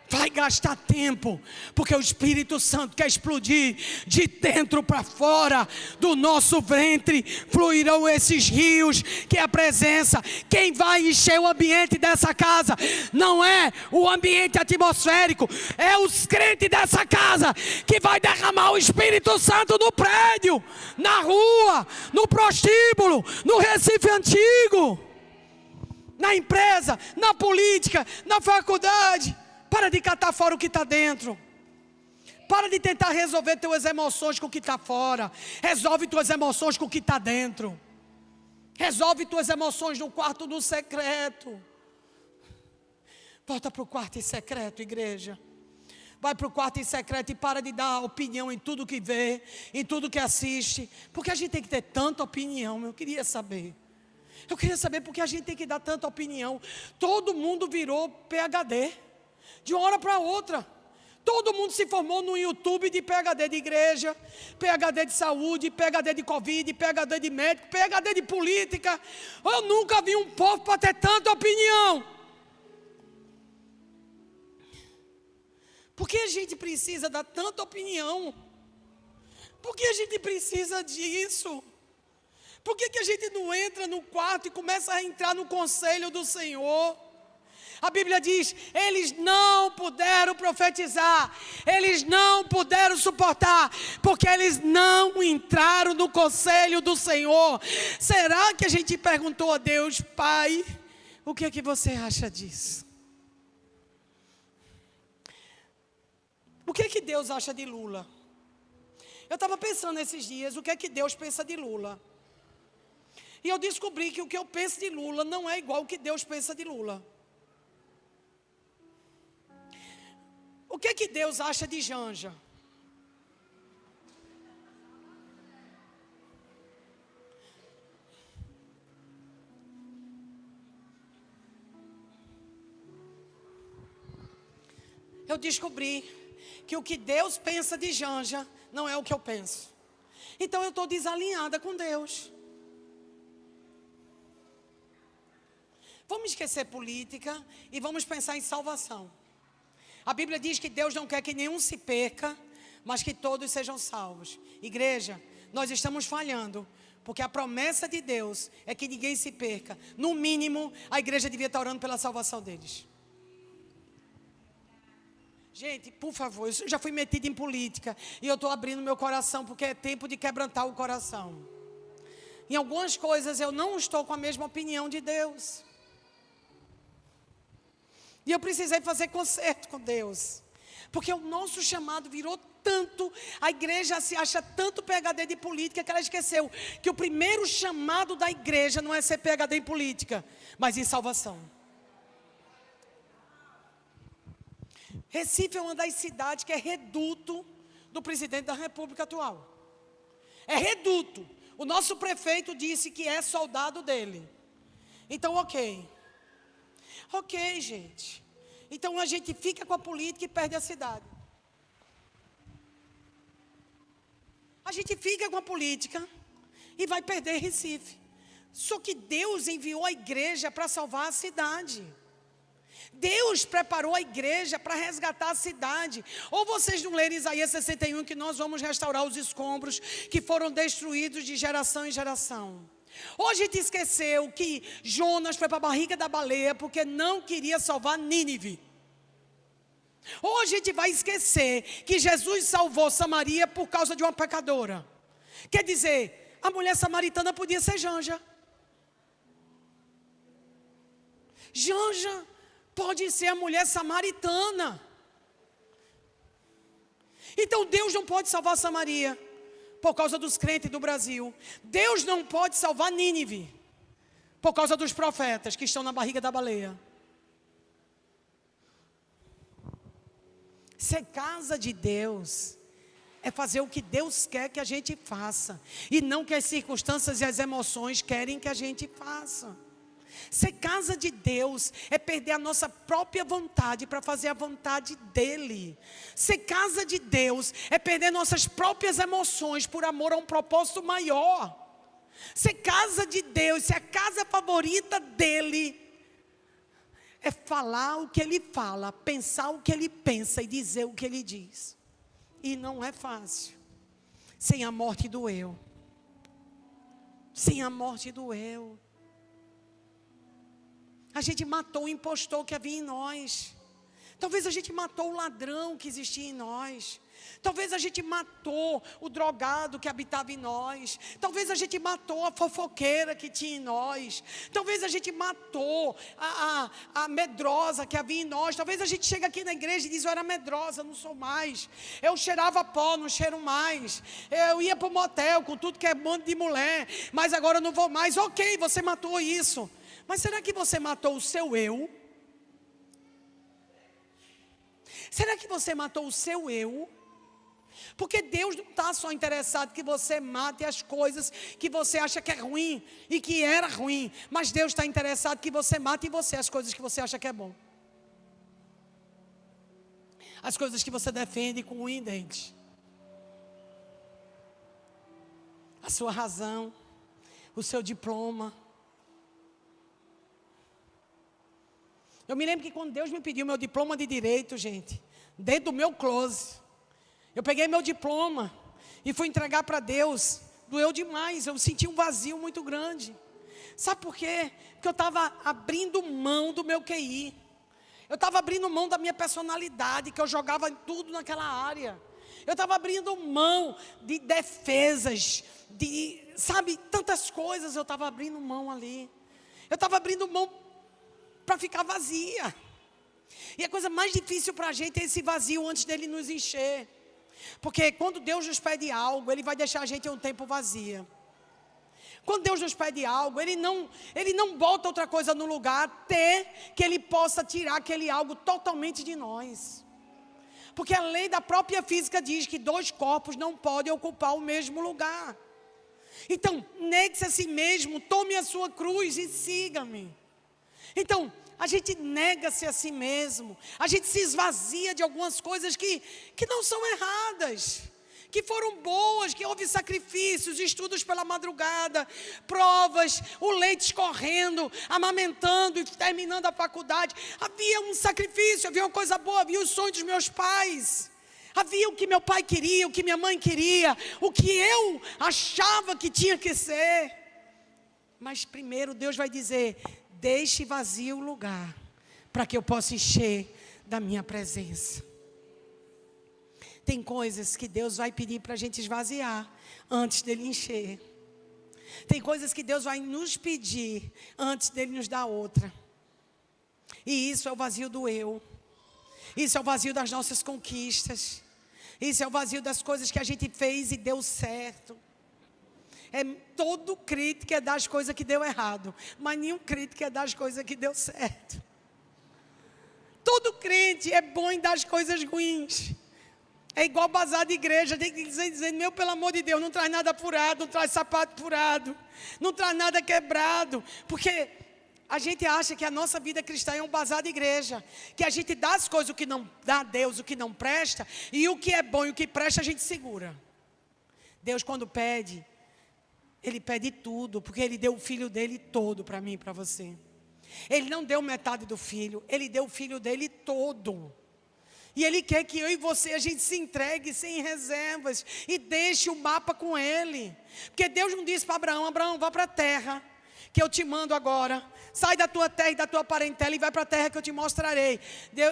Vai gastar tempo, porque o Espírito Santo quer explodir de dentro para fora. Do nosso ventre fluirão esses rios, que é a presença. Quem vai encher o ambiente dessa casa não é o ambiente atmosférico, é os crentes dessa casa que vai derramar o Espírito Santo no prédio, na rua, no prostíbulo, no Recife Antigo, na empresa, na política, na faculdade. Para de catar fora o que está dentro. Para de tentar resolver tuas emoções com o que está fora. Resolve tuas emoções com o que está dentro. Resolve tuas emoções no quarto do secreto. Volta para o quarto em secreto, igreja. Vai para o quarto em secreto e para de dar opinião em tudo que vê, em tudo que assiste. Porque a gente tem que ter tanta opinião. Eu queria saber porque a gente tem que dar tanta opinião. Todo mundo virou PhD. De uma hora para outra, todo mundo se formou no YouTube de PhD de igreja, PhD de saúde, PhD de Covid, PhD de médico, PhD de política. Eu nunca vi um povo para ter tanta opinião. Por que a gente precisa dar tanta opinião? Por que a gente precisa disso? Por que a gente não entra no quarto e começa a entrar no conselho do Senhor? A Bíblia diz: eles não puderam profetizar, eles não puderam suportar, porque eles não entraram no conselho do Senhor. Será que a gente perguntou a Deus: Pai, o que é que você acha disso? O que é que Deus acha de Lula? Eu estava pensando esses dias, o que é que Deus pensa de Lula? E eu descobri que o que eu penso de Lula não é igual ao que Deus pensa de Lula. O que é que Deus acha de Janja? Eu descobri que o que Deus pensa de Janja não é o que eu penso. Então eu estou desalinhada com Deus. Vamos esquecer política e vamos pensar em salvação. A Bíblia diz que Deus não quer que nenhum se perca, mas que todos sejam salvos. Igreja, nós estamos falhando, porque a promessa de Deus é que ninguém se perca. No mínimo, a igreja devia estar orando pela salvação deles. Gente, por favor, eu já fui metido em política e eu estou abrindo meu coração, porque é tempo de quebrantar o coração. Em algumas coisas eu não estou com a mesma opinião de Deus. E eu precisei fazer conserto com Deus. Porque o nosso chamado virou tanto, a igreja se acha tanto PhD de política, que ela esqueceu que o primeiro chamado da igreja não é ser PhD em política, mas em salvação. Recife é uma das cidades que é reduto do presidente da República atual. É reduto. O nosso prefeito disse que é soldado dele. Então, ok, gente. Então a gente fica com a política e perde a cidade. A gente fica com a política e vai perder Recife. Só que Deus enviou a igreja para salvar a cidade. Deus preparou a igreja para resgatar a cidade. Ou vocês não lerem Isaías 61, que nós vamos restaurar os escombros que foram destruídos de geração em geração. Ou a gente esqueceu que Jonas foi para a barriga da baleia porque não queria salvar Nínive. Ou a gente vai esquecer que Jesus salvou Samaria por causa de uma pecadora. Quer dizer, a mulher samaritana podia ser Janja. Janja pode ser a mulher samaritana. Então Deus não pode salvar Samaria por causa dos crentes do Brasil. Deus não pode salvar Nínive por causa dos profetas que estão na barriga da baleia. Ser casa de Deus é fazer o que Deus quer que a gente faça, e não que as circunstâncias e as emoções querem que a gente faça. Ser casa de Deus é perder a nossa própria vontade para fazer a vontade dEle. Ser casa de Deus é perder nossas próprias emoções por amor a um propósito maior. Ser casa de Deus, ser a casa favorita dEle, é falar o que Ele fala, pensar o que Ele pensa e dizer o que Ele diz. E não é fácil. Sem a morte doeu. Sem a morte doeu. A gente matou o impostor que havia em nós. Talvez a gente matou o ladrão que existia em nós. Talvez a gente matou o drogado que habitava em nós. Talvez a gente matou a fofoqueira que tinha em nós. Talvez a gente matou a medrosa que havia em nós. Talvez a gente chegue aqui na igreja e diz: eu era medrosa, não sou mais. Eu cheirava pó, não cheiro mais. Eu ia para o motel com tudo que é bando de mulher, mas agora eu não vou mais. Ok, você matou isso. Mas será que você matou o seu eu? Será que você matou o seu eu? Porque Deus não está só interessado que você mate as coisas que você acha que é ruim e que era ruim. Mas Deus está interessado que você mate em você as coisas que você acha que é bom. As coisas que você defende com unha e dente. A sua razão, o seu diploma. Eu me lembro que quando Deus me pediu meu diploma de direito, gente, dentro do meu closet, eu peguei meu diploma e fui entregar para Deus. Doeu demais, eu senti um vazio muito grande. Sabe por quê? Porque eu estava abrindo mão do meu QI. Eu estava abrindo mão da minha personalidade, que eu jogava tudo naquela área. Eu estava abrindo mão de defesas, sabe, tantas coisas eu estava abrindo mão ali. Eu estava abrindo mão para ficar vazia. E a coisa mais difícil para a gente é esse vazio antes dele nos encher. Porque quando Deus nos pede algo, Ele vai deixar a gente um tempo vazia. Quando Deus nos pede algo, Ele não bota outra coisa no lugar até que Ele possa tirar aquele algo totalmente de nós. Porque a lei da própria física diz que 2 corpos não podem ocupar o mesmo lugar. Então, negue-se a si mesmo, tome a sua cruz e siga-me. Então, a gente nega-se a si mesmo, a gente se esvazia de algumas coisas que não são erradas, que foram boas, que houve sacrifícios, estudos pela madrugada, provas, o leite escorrendo, amamentando e terminando a faculdade. Havia um sacrifício, havia uma coisa boa, havia os sonhos dos meus pais. Havia o que meu pai queria, o que minha mãe queria, o que eu achava que tinha que ser. Mas primeiro Deus vai dizer: deixe vazio o lugar, para que eu possa encher da minha presença. Tem coisas que Deus vai pedir para a gente esvaziar, antes dele encher. Tem coisas que Deus vai nos pedir, antes dele nos dar outra. E isso é o vazio do eu. Isso é o vazio das nossas conquistas. Isso é o vazio das coisas que a gente fez e deu certo. Todo crente quer dar as coisas que deu errado, mas nenhum crente quer dar as coisas que deu certo. Todo crente é bom em dar as coisas ruins. É igual bazar de igreja, tem que dizer: meu, pelo amor de Deus, não traz nada furado, não traz sapato furado, não traz nada quebrado. Porque a gente acha que a nossa vida cristã é um bazar de igreja, que a gente dá as coisas, o que não dá a Deus, o que não presta, e o que é bom e o que presta a gente segura. Deus, quando pede, Ele pede tudo, porque Ele deu o Filho dele todo para mim e para você. Ele não deu metade do filho, Ele deu o filho dele todo. E Ele quer que eu e você, a gente se entregue sem reservas e deixe o mapa com Ele. Porque Deus não disse para Abraão: Abraão, vá para a terra que eu te mando agora. Sai da tua terra e da tua parentela e vai para a terra que eu te mostrarei.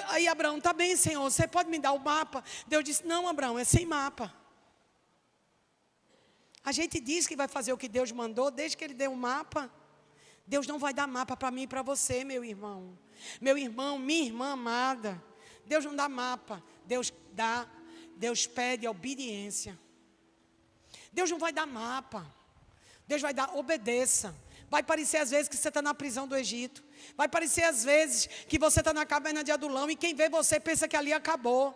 Aí Abraão: tá bem, Senhor, você pode me dar o mapa? Deus disse: não, Abraão, é sem mapa. A gente diz que vai fazer o que Deus mandou, desde que Ele deu o mapa. Deus não vai dar mapa para mim e para você, meu irmão. Meu irmão, minha irmã amada. Deus não dá mapa, Deus pede obediência. Deus não vai dar mapa, Deus vai dar obedeça. Vai parecer às vezes que você está na prisão do Egito, vai parecer às vezes que você está na caverna de Adulão e quem vê você pensa que ali acabou.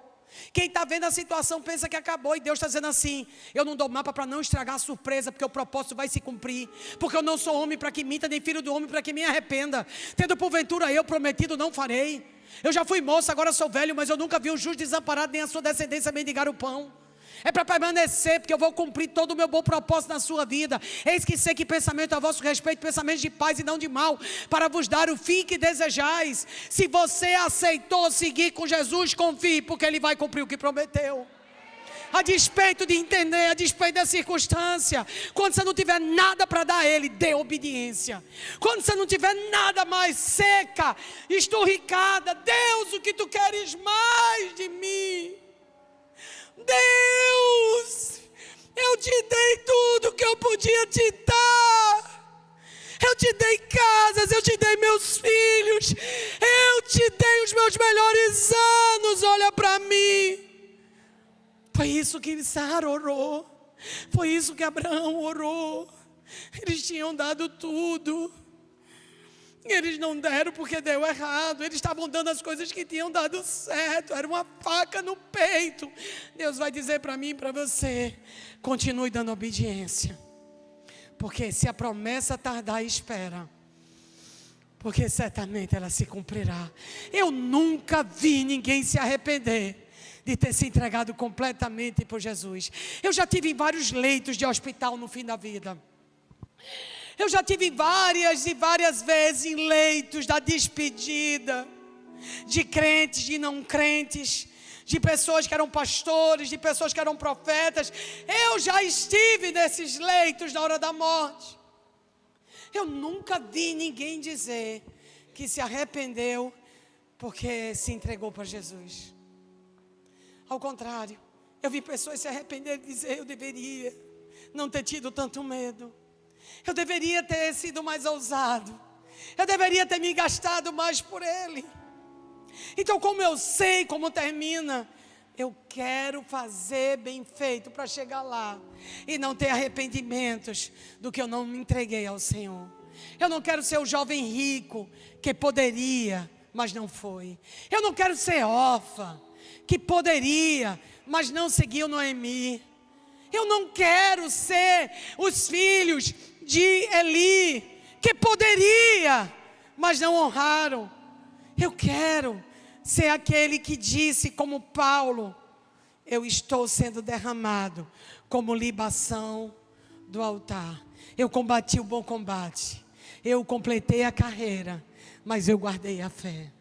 Quem está vendo a situação pensa que acabou e Deus está dizendo assim: eu não dou mapa para não estragar a surpresa, porque o propósito vai se cumprir, porque eu não sou homem para que minta, nem filho do homem para que me arrependa. Tendo porventura eu prometido, não farei. Eu já fui moço, agora sou velho, mas eu nunca vi o justo desamparado, nem a sua descendência mendigar o pão. É para permanecer, porque eu vou cumprir todo o meu bom propósito na sua vida. Eis que sei que pensamento a vosso respeito, pensamentos de paz e não de mal, para vos dar o fim que desejais. Se você aceitou seguir com Jesus, confie, porque Ele vai cumprir o que prometeu. A despeito de entender, a despeito da circunstância. Quando você não tiver nada para dar a Ele, dê obediência. Quando você não tiver nada mais, seca, esturricada: Deus, o que Tu queres mais de mim? Deus, eu te dei tudo que eu podia te dar. Eu te dei casas, eu te dei meus filhos, eu te dei os meus melhores anos, olha para mim. Foi isso que Sara orou, foi isso que Abraão orou. Eles tinham dado tudo, eles não deram porque deu errado. Eles estavam dando as coisas que tinham dado certo, era uma faca no peito. Deus vai dizer para mim e para você: continue dando obediência, porque se a promessa tardar, espera, porque certamente ela se cumprirá. Eu nunca vi ninguém se arrepender de ter se entregado completamente por Jesus. Eu já tive em vários leitos de hospital no fim da vida. Eu já tive várias e várias vezes em leitos da despedida, de crentes, de não crentes, de pessoas que eram pastores, de pessoas que eram profetas. Eu já estive nesses leitos na hora da morte. Eu nunca vi ninguém dizer que se arrependeu porque se entregou para Jesus. Ao contrário, eu vi pessoas se arrependerem e dizer: eu deveria não ter tido tanto medo, eu deveria ter sido mais ousado, eu deveria ter me gastado mais por Ele. Então, como eu sei como termina, eu quero fazer bem feito para chegar lá e não ter arrependimentos do que eu não me entreguei ao Senhor. Eu não quero ser o jovem rico que poderia, mas não foi. Eu não quero ser órfã que poderia, mas não seguiu Noemi. Eu não quero ser os filhos de Eli, que poderia, mas não honraram. Eu quero ser aquele que disse, como Paulo: eu estou sendo derramado como libação do altar. Eu combati o bom combate, eu completei a carreira, mas eu guardei a fé.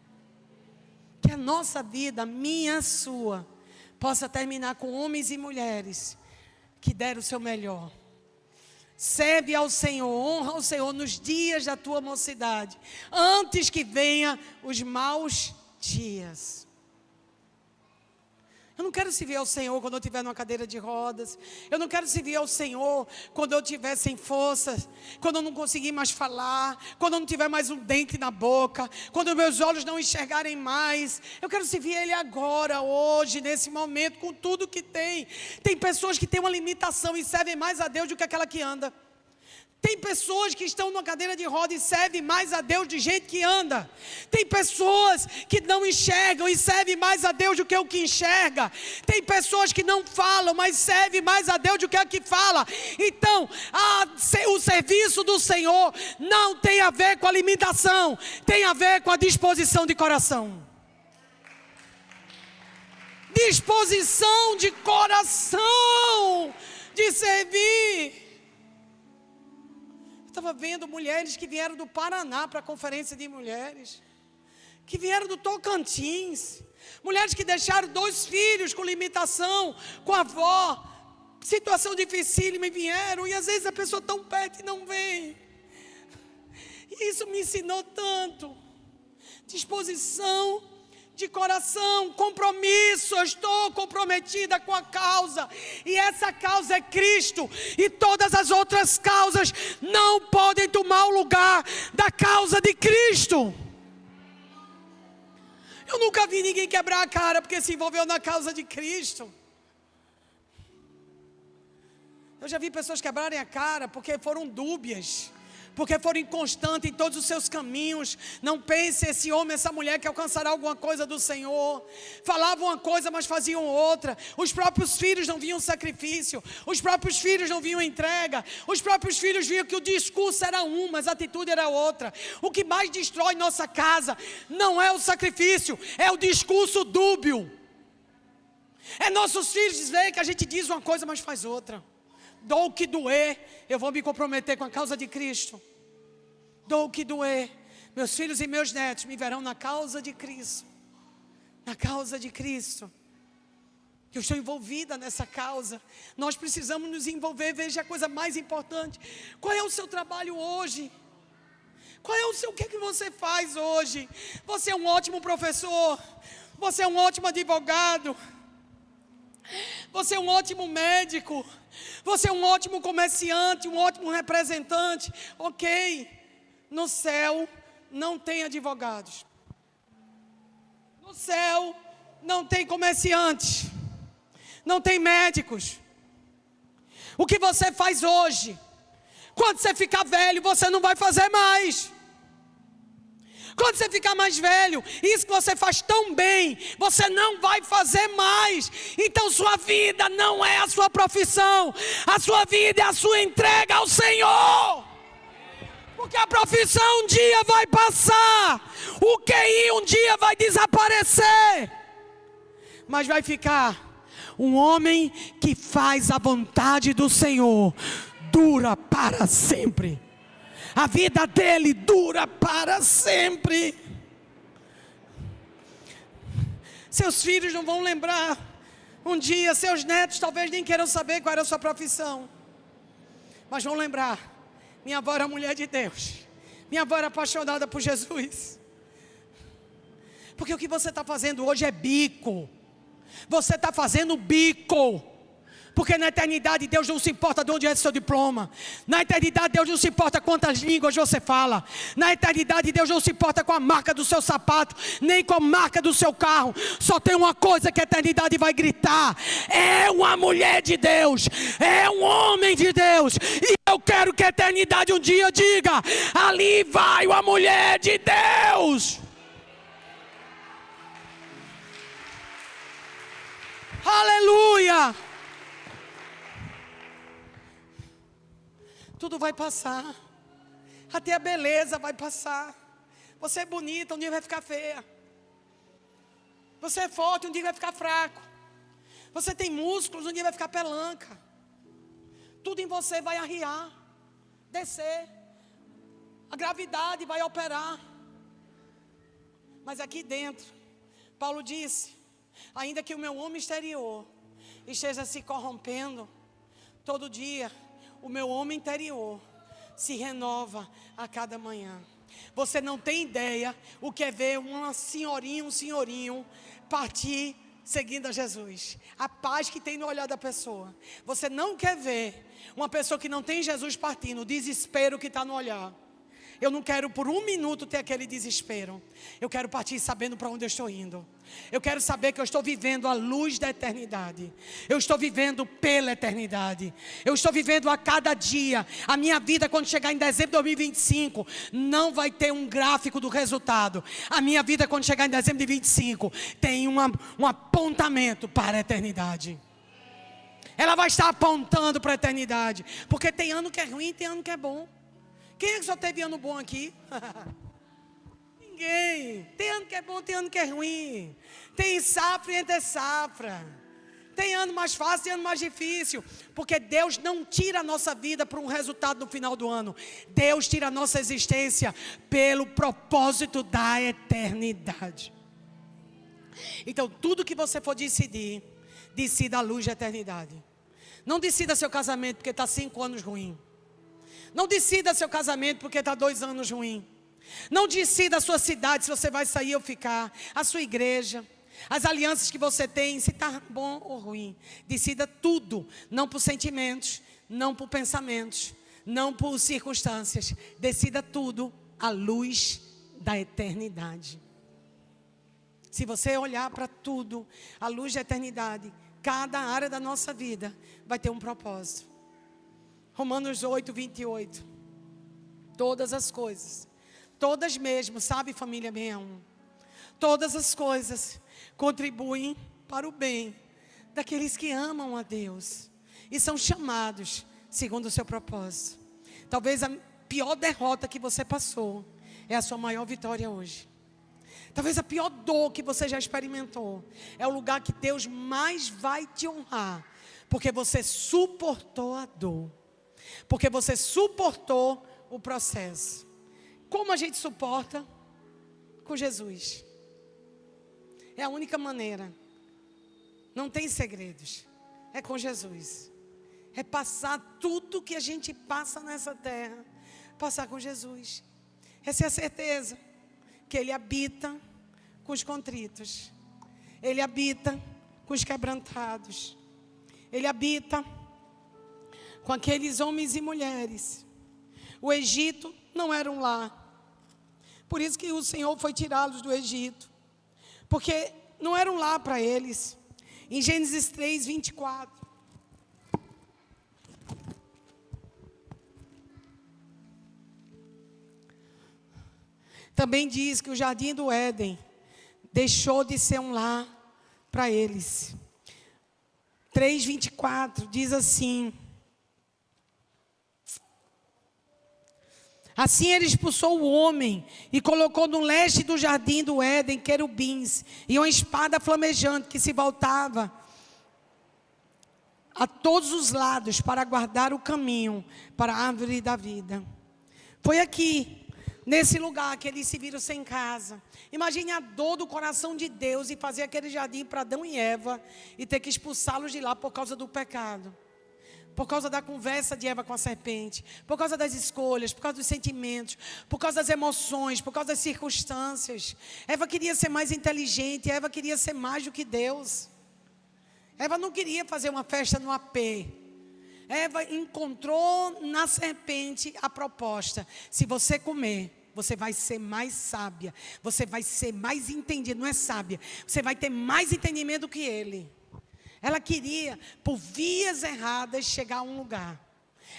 Que a nossa vida, minha, a sua, possa terminar com homens e mulheres que deram o seu melhor. Serve ao Senhor, honra ao Senhor nos dias da tua mocidade, antes que venham os maus dias. Eu não quero servir ao Senhor quando eu estiver numa cadeira de rodas. Eu não quero servir ao Senhor quando eu estiver sem forças, quando eu não conseguir mais falar, quando eu não tiver mais um dente na boca, quando meus olhos não enxergarem mais. Eu quero servir Ele agora, hoje, nesse momento, com tudo que tem. Tem pessoas que têm uma limitação e servem mais a Deus do que aquela que anda. Tem pessoas que estão numa cadeira de roda e servem mais a Deus de gente que anda. Tem pessoas que não enxergam e servem mais a Deus do que o que enxerga. Tem pessoas que não falam, mas servem mais a Deus do que a que fala. Então, o serviço do Senhor não tem a ver com a limitação, tem a ver com a disposição de coração. Disposição de coração de servir. estava vendo mulheres que vieram do Paraná para a conferência de mulheres, que vieram do Tocantins, mulheres que deixaram 2 filhos com limitação, com a avó, situação dificílima e vieram, e às vezes a pessoa tão perto e não vem. E isso me ensinou tanto, disposição de coração, compromisso. Eu estou comprometida com a causa, e essa causa é Cristo, e todas as outras causas não podem tomar o lugar da causa de Cristo. Eu nunca vi ninguém quebrar a cara porque se envolveu na causa de Cristo. Eu já vi pessoas quebrarem a cara porque foram dúbias, porque foram inconstantes em todos os seus caminhos. Não pense esse homem, essa mulher que alcançará alguma coisa do Senhor. Falavam uma coisa, mas faziam outra. Os próprios filhos não viam sacrifício, os próprios filhos não viam entrega, os próprios filhos viam que o discurso era um, mas a atitude era outra. O que mais destrói nossa casa não é o sacrifício, é o discurso dúbio. É nossos filhos verem que a gente diz uma coisa, mas faz outra. Dou o que doer, eu vou me comprometer com a causa de Cristo. Dou o que doer, meus filhos e meus netos me verão na causa de Cristo. Na causa de Cristo. Eu estou envolvida nessa causa. Nós precisamos nos envolver. Veja a coisa mais importante. Qual é o seu trabalho hoje? O que é que você faz hoje? Você é um ótimo professor, você é um ótimo advogado, você é um ótimo médico, você é um ótimo comerciante, um ótimo representante. Ok, no céu não tem advogados, no céu não tem comerciantes, não tem médicos. O que você faz hoje, quando você ficar velho, você não vai fazer mais. Quando você ficar mais velho, isso que você faz tão bem, você não vai fazer mais. Então sua vida não é a sua profissão, a sua vida é a sua entrega ao Senhor. Porque a profissão um dia vai passar, o QI um dia vai desaparecer, mas vai ficar um homem que faz a vontade do Senhor, dura para sempre. A vida dele dura para sempre. Seus filhos não vão lembrar um dia, seus netos talvez nem queiram saber qual era a sua profissão, mas vão lembrar: minha avó era mulher de Deus, minha avó era apaixonada por Jesus. Porque o que você está fazendo hoje é bico. Você está fazendo bico. Porque na eternidade Deus não se importa de onde é seu diploma. Na eternidade Deus não se importa quantas línguas você fala. Na eternidade Deus não se importa com a marca do seu sapato, nem com a marca do seu carro. Só tem uma coisa que a eternidade vai gritar: é uma mulher de Deus, é um homem de Deus. E eu quero que a eternidade um dia diga: ali vai uma mulher de Deus. Aleluia. Tudo vai passar, até a beleza vai passar. Você é bonita, um dia vai ficar feia. Você é forte, um dia vai ficar fraco. Você tem músculos, um dia vai ficar pelanca. Tudo em você vai arriar, descer. A gravidade vai operar. Mas aqui dentro, Paulo disse: ainda que o meu homem exterior esteja se corrompendo, todo dia o meu homem interior se renova a cada manhã. Você não tem ideia o que é ver uma senhorinha, um senhorinho partir seguindo a Jesus. A paz que tem no olhar da pessoa. Você não quer ver uma pessoa que não tem Jesus partindo, o desespero que está no olhar. Eu não quero por um minuto ter aquele desespero. Eu quero partir sabendo para onde eu estou indo. Eu quero saber que eu estou vivendo a luz da eternidade. Eu estou vivendo pela eternidade. Eu estou vivendo a cada dia. A minha vida, quando chegar em dezembro de 2025, não vai ter um gráfico do resultado. A minha vida, quando chegar em dezembro de 2025, tem um apontamento para a eternidade. Ela vai estar apontando para a eternidade. Porque tem ano que é ruim e tem ano que é bom. Quem é que só teve ano bom aqui? Ninguém. Tem ano que é bom, tem ano que é ruim. Tem safra e entre safra. Tem ano mais fácil, tem ano mais difícil. Porque Deus não tira a nossa vida para um resultado no final do ano. Deus tira a nossa existência pelo propósito da eternidade. Então, tudo que você for decidir, decida à luz da eternidade. Não decida seu casamento porque está 5 anos ruim. Não decida seu casamento porque está 2 anos ruim. Não decida a sua cidade, se você vai sair ou ficar. A sua igreja, as alianças que você tem, se está bom ou ruim. Decida tudo, não por sentimentos, não por pensamentos, não por circunstâncias. Decida tudo à luz da eternidade. Se você olhar para tudo à luz da eternidade, cada área da nossa vida vai ter um propósito. Romanos 8, 28. Todas as coisas, todas mesmo, sabe, família 61? Todas as coisas contribuem para o bem daqueles que amam a Deus e são chamados segundo o seu propósito. Talvez a pior derrota que você passou é a sua maior vitória hoje. Talvez a pior dor que você já experimentou é o lugar que Deus mais vai te honrar, porque você suportou a dor, porque você suportou o processo. Como a gente suporta? Com Jesus. É a única maneira. Não tem segredos. É com Jesus. É passar tudo que a gente passa nessa terra, passar com Jesus. Essa é a certeza. Que Ele habita com os contritos. Ele habita com os quebrantados. Ele habita com aqueles homens e mulheres. O Egito não era um lar. Por isso que o Senhor foi tirá-los do Egito. Porque não era um lar para eles. Em Gênesis 3, 24. Também diz que o jardim do Éden deixou de ser um lar para eles. 3:24 diz assim: assim ele expulsou o homem e colocou no leste do jardim do Éden querubins e uma espada flamejante que se voltava a todos os lados para guardar o caminho para a árvore da vida. Foi aqui, nesse lugar, que eles se viram sem casa. Imagine a dor do coração de Deus e fazer aquele jardim para Adão e Eva e ter que expulsá-los de lá por causa do pecado. Por causa da conversa de Eva com a serpente, por causa das escolhas, por causa dos sentimentos, por causa das emoções, por causa das circunstâncias. Eva queria ser mais inteligente, Eva queria ser mais do que Deus. Eva não queria fazer uma festa no AP. Eva encontrou na serpente a proposta: se você comer, você vai ser mais sábia, você vai ser mais entendida, não é sábia, você vai ter mais entendimento do que ele. Ela queria, por vias erradas, chegar a um lugar.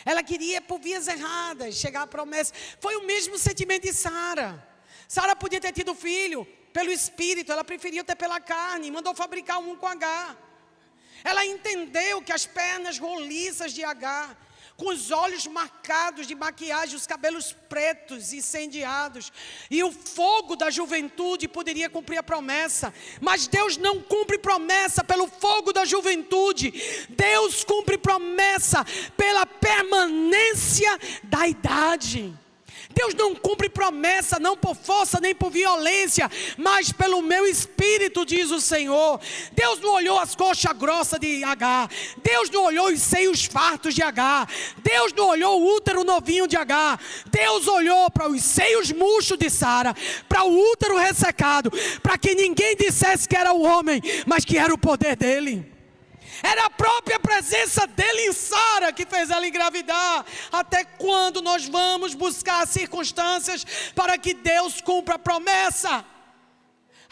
Ela queria, por vias erradas, chegar à promessa. Foi o mesmo sentimento de Sara. Sara podia ter tido filho pelo espírito, ela preferiu ter pela carne, mandou fabricar um com Agar. Ela entendeu que as pernas roliças de Agar, com os olhos marcados de maquiagem, os cabelos pretos incendiados, e o fogo da juventude poderia cumprir a promessa. Mas Deus não cumpre promessa pelo fogo da juventude. Deus cumpre promessa pela permanência da idade. Deus não cumpre promessa, não por força nem por violência, mas pelo meu espírito, diz o Senhor. Deus não olhou as coxas grossas de Agar. Deus não olhou os seios fartos de Agar. Deus não olhou o útero novinho de Agar. Deus olhou para os seios murchos de Sara, para o útero ressecado, para que ninguém dissesse que era o homem, mas que era o poder dele. Era a própria presença dele em Sara que fez ela engravidar. Até quando nós vamos buscar circunstâncias para que Deus cumpra a promessa?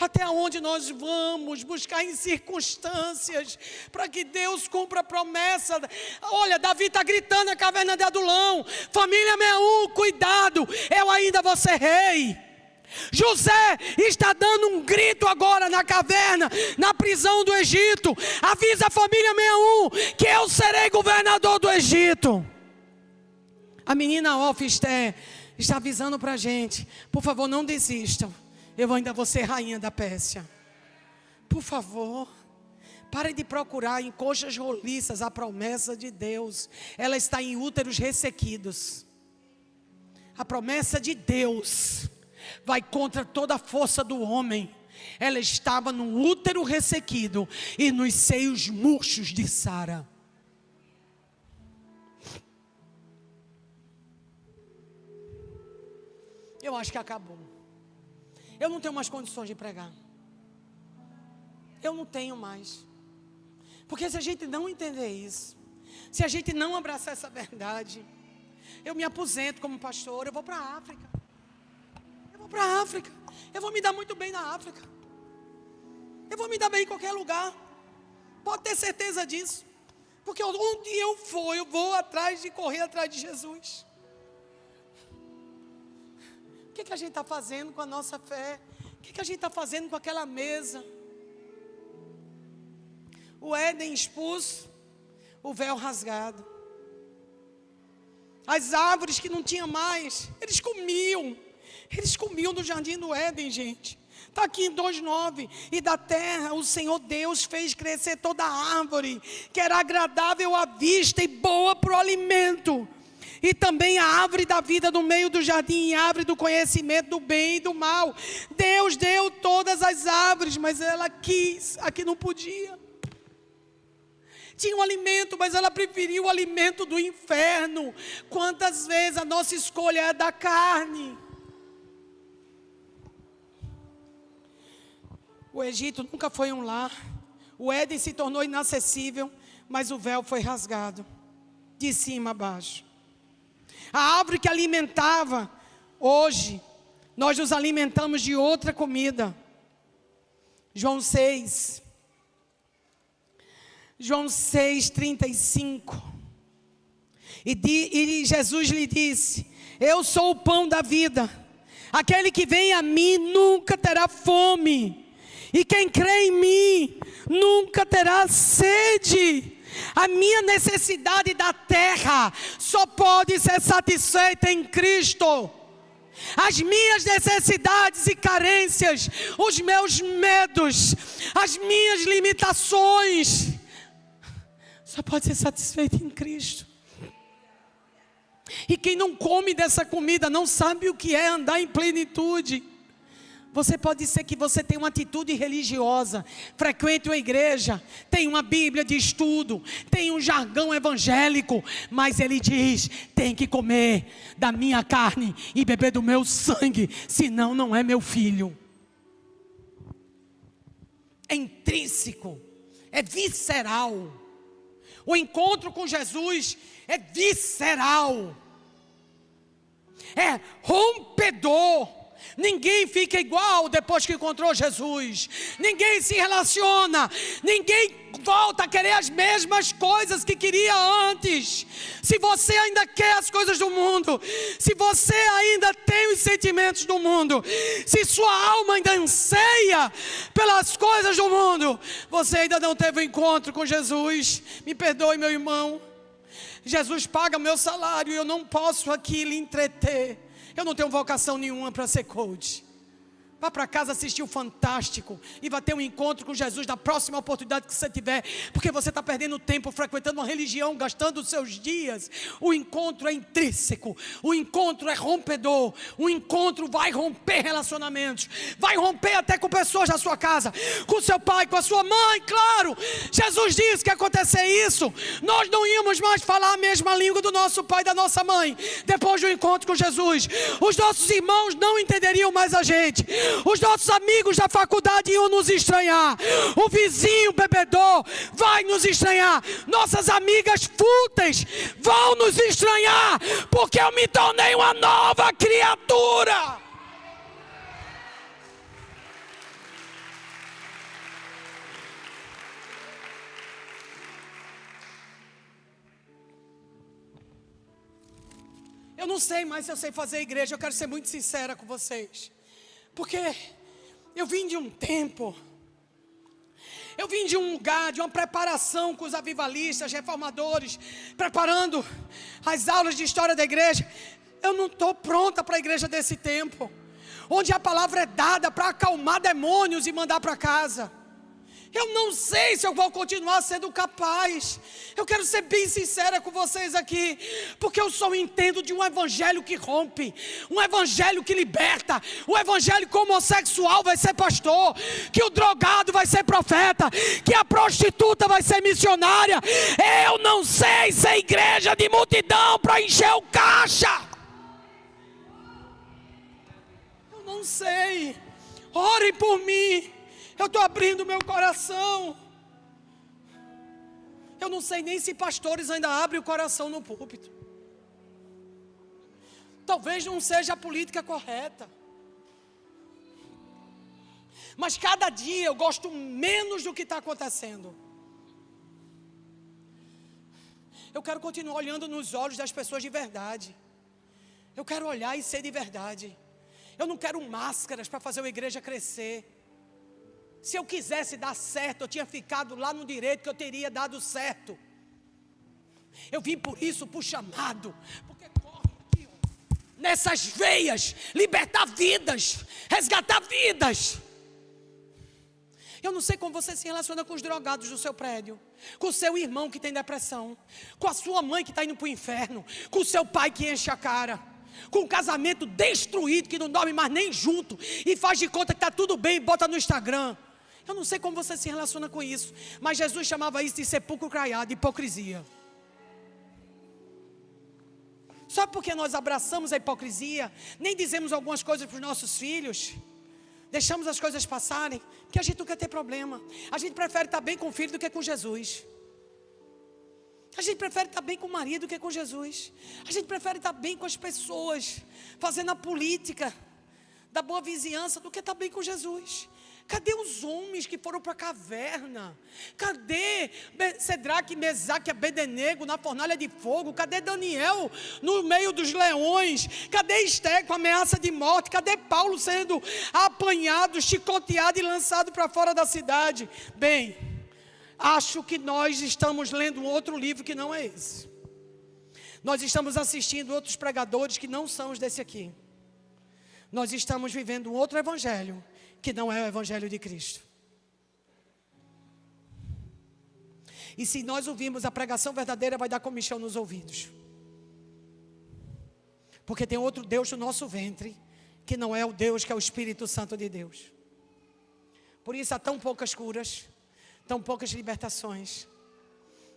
Até onde nós vamos buscar em circunstâncias para que Deus cumpra a promessa? Olha, Davi está gritando na caverna de Adulão: família 61, cuidado, eu ainda vou ser rei. José está dando um grito agora na caverna, na prisão do Egito: avisa a família 61 que eu serei governador do Egito. A menina Ofster está avisando para a gente: por favor, não desistam, eu ainda vou ser rainha da Pérsia. Por favor, Pare de procurar em coxas roliças a promessa de Deus. Ela está em úteros ressequidos. A promessa de Deus vai contra toda a força do homem. Ela estava no útero ressequido e nos seios murchos de Sara. Eu acho que acabou. Eu não tenho mais condições de pregar. Eu não tenho mais. Porque se a gente não entender isso, se a gente não abraçar essa verdade, eu me aposento como pastor, eu vou para a África. Eu vou para a África. Eu vou me dar muito bem na África. Eu vou me dar bem em qualquer lugar. Pode ter certeza disso. Porque onde eu for, eu vou correr atrás de Jesus. O que a gente está fazendo com a nossa fé? O que a gente está fazendo com aquela mesa? O Éden expulso, o véu rasgado. As árvores que não tinha mais, eles comiam. Eles comiam do jardim do Éden, gente. Está aqui em 2:9. E da terra o Senhor Deus fez crescer toda a árvore, que era agradável à vista e boa para o alimento. E também a árvore da vida no meio do jardim, e a árvore do conhecimento do bem e do mal. Deus deu todas as árvores, mas ela quis, aqui não podia. Tinha um alimento, mas ela preferiu o alimento do inferno. Quantas vezes a nossa escolha é da carne? O Egito nunca foi um lar. O Éden se tornou inacessível, mas o véu foi rasgado, de cima a baixo. A árvore que alimentava, hoje, nós nos alimentamos de outra comida. João 6:35. E Jesus lhe disse: eu sou o pão da vida. Aquele que vem a mim nunca terá fome. E quem crê em mim nunca terá sede. A minha necessidade da terra só pode ser satisfeita em Cristo. As minhas necessidades e carências, os meus medos, as minhas limitações, só pode ser satisfeito em Cristo. E quem não come dessa comida não sabe o que é andar em plenitude. Você pode ser que você tenha uma atitude religiosa, frequente uma igreja, tem uma Bíblia de estudo, tem um jargão evangélico, mas ele diz: tem que comer da minha carne e beber do meu sangue, senão não é meu filho. É intrínseco, é visceral. O encontro com Jesus é visceral, é rompedor. Ninguém fica igual depois que encontrou Jesus. Ninguém se relaciona. Ninguém volta a querer as mesmas coisas que queria antes. Se você ainda quer as coisas do mundo, se você ainda tem os sentimentos do mundo, se sua alma ainda anseia pelas coisas do mundo, você ainda não teve um encontro com Jesus. Me perdoe, meu irmão. Jesus paga meu salário e eu não posso aqui lhe entreter. Eu não tenho vocação nenhuma para ser coach. Vá para casa assistir o Fantástico e vai ter um encontro com Jesus na próxima oportunidade que você tiver, porque você está perdendo tempo frequentando uma religião, gastando os seus dias. O encontro é intrínseco, o encontro é rompedor, o encontro vai romper relacionamentos, vai romper até com pessoas da sua casa, com seu pai, com a sua mãe, claro. Jesus disse que ia acontecer isso. Nós não íamos mais falar a mesma língua do nosso pai e da nossa mãe depois do encontro com Jesus. Os nossos irmãos não entenderiam mais a gente. Os nossos amigos da faculdade iam nos estranhar. O vizinho bebedor vai nos estranhar. Nossas amigas fúteis vão nos estranhar, porque eu me tornei uma nova criatura. Eu não sei mais se eu sei fazer igreja. Eu quero ser muito sincera com vocês, porque eu vim de um tempo, eu vim de um lugar, de uma preparação com os avivalistas, reformadores, preparando as aulas de história da igreja. Eu não estou pronta para a igreja desse tempo, onde a palavra é dada para acalmar demônios e mandar para casa. Eu não sei se eu vou continuar sendo capaz. Eu quero ser bem sincera com vocês aqui, porque eu só entendo de um evangelho que rompe, um evangelho que liberta, um evangelho que o homossexual vai ser pastor, que o drogado vai ser profeta, que a prostituta vai ser missionária. Eu não sei ser igreja de multidão para encher o caixa. Eu não sei. Ore por mim. Eu estou abrindo meu coração. Eu não sei nem se pastores ainda abrem o coração no púlpito. Talvez não seja a política correta. Mas cada dia eu gosto menos do que está acontecendo. Eu quero continuar olhando nos olhos das pessoas de verdade. Eu quero olhar e ser de verdade. Eu não quero máscaras para fazer a igreja crescer. Se eu quisesse dar certo, eu tinha ficado lá no direito que eu teria dado certo. Eu vim por isso, por chamado, porque corre aqui, ó, nessas veias, libertar vidas, resgatar vidas. Eu não sei como você se relaciona com os drogados do seu prédio, com o seu irmão que tem depressão, com a sua mãe que está indo para o inferno, com o seu pai que enche a cara, com um casamento destruído, que não dorme mais nem junto, e faz de conta que está tudo bem e bota no Instagram. Eu não sei como você se relaciona com isso, mas Jesus chamava isso de sepulcro caiado, hipocrisia. Só porque nós abraçamos a hipocrisia, nem dizemos algumas coisas para os nossos filhos, deixamos as coisas passarem, que a gente não quer ter problema. A gente prefere estar bem com o filho do que com Jesus. A gente prefere estar bem com o marido do que com Jesus. A gente prefere estar bem com as pessoas, fazendo a política da boa vizinhança, do que estar bem com Jesus. Cadê os homens que foram para a caverna? Cadê Cedraque, Mesaque e Abednego na fornalha de fogo? Cadê Daniel no meio dos leões? Cadê Esté com ameaça de morte? Cadê Paulo sendo apanhado, chicoteado e lançado para fora da cidade? Bem, acho que nós estamos lendo um outro livro que não é esse. Nós estamos assistindo outros pregadores que não são os desse aqui. Nós estamos vivendo um outro evangelho que não é o evangelho de Cristo. E se nós ouvirmos a pregação verdadeira, vai dar comichão nos ouvidos. Porque tem outro Deus no nosso ventre, que não é o Deus que é o Espírito Santo de Deus. Por isso há tão poucas curas, tão poucas libertações,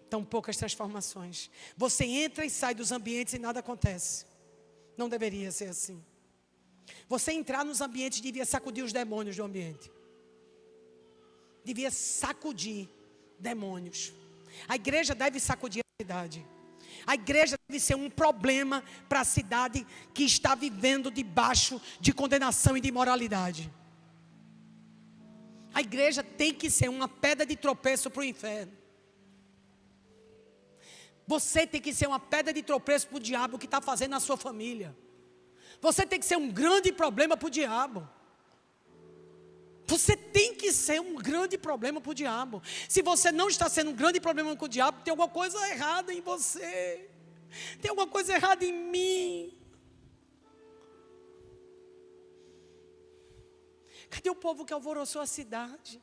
tão poucas transformações. Você entra e sai dos ambientes e nada acontece. Não deveria ser assim. Você entrar nos ambientes devia sacudir os demônios do ambiente. Devia sacudir demônios. A igreja deve sacudir a cidade. A igreja deve ser um problema para a cidade que está vivendo debaixo de condenação e de imoralidade. A igreja tem que ser uma pedra de tropeço para o inferno. Você tem que ser uma pedra de tropeço para o diabo que está fazendo na sua família. Você tem que ser um grande problema para o diabo. Você tem que ser um grande problema para o diabo. Se você não está sendo um grande problema para o diabo, tem alguma coisa errada em você. Tem alguma coisa errada em mim. Cadê o povo que alvoroçou a cidade?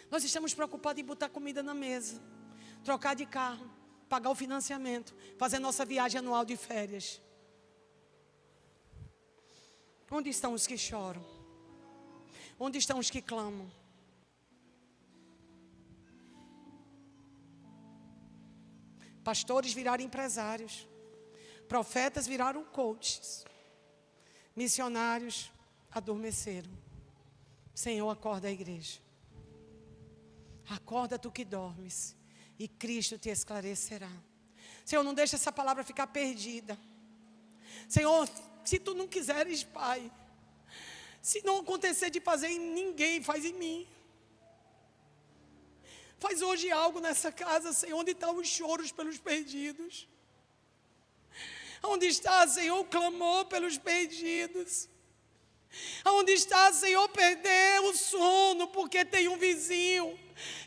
Nós estamos preocupados em botar comida na mesa, trocar de carro, pagar o financiamento, fazer nossa viagem anual de férias. Onde estão os que choram? Onde estão os que clamam? Pastores viraram empresários, profetas viraram coaches, missionários adormeceram. Senhor, acorda a igreja. Acorda tu que dormes, e Cristo te esclarecerá. Senhor, não deixa essa palavra ficar perdida. Senhor, se tu não quiseres, Pai, se não acontecer de fazer em ninguém, faz em mim. Faz hoje algo nessa casa, Senhor, onde estão os choros pelos perdidos. Onde está, Senhor, o clamor pelos perdidos. Onde está, Senhor, perder o sono porque tem um vizinho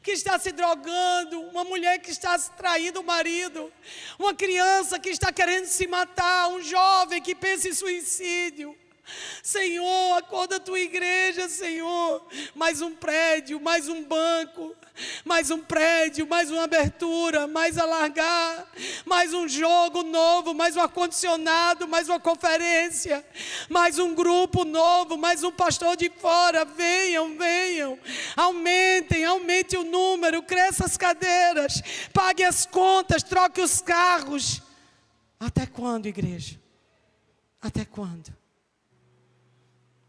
que está se drogando, uma mulher que está traindo o marido, uma criança que está querendo se matar, um jovem que pensa em suicídio. Senhor, acorda a tua igreja, Senhor. Mais um prédio, mais um banco, mais um prédio, mais uma abertura, mais alargar, mais um jogo novo, mais um ar-condicionado, mais uma conferência, mais um grupo novo, mais um pastor de fora. Venham, venham, aumente o número, cresça as cadeiras, pague as contas, troque os carros. Até quando, igreja? Até quando?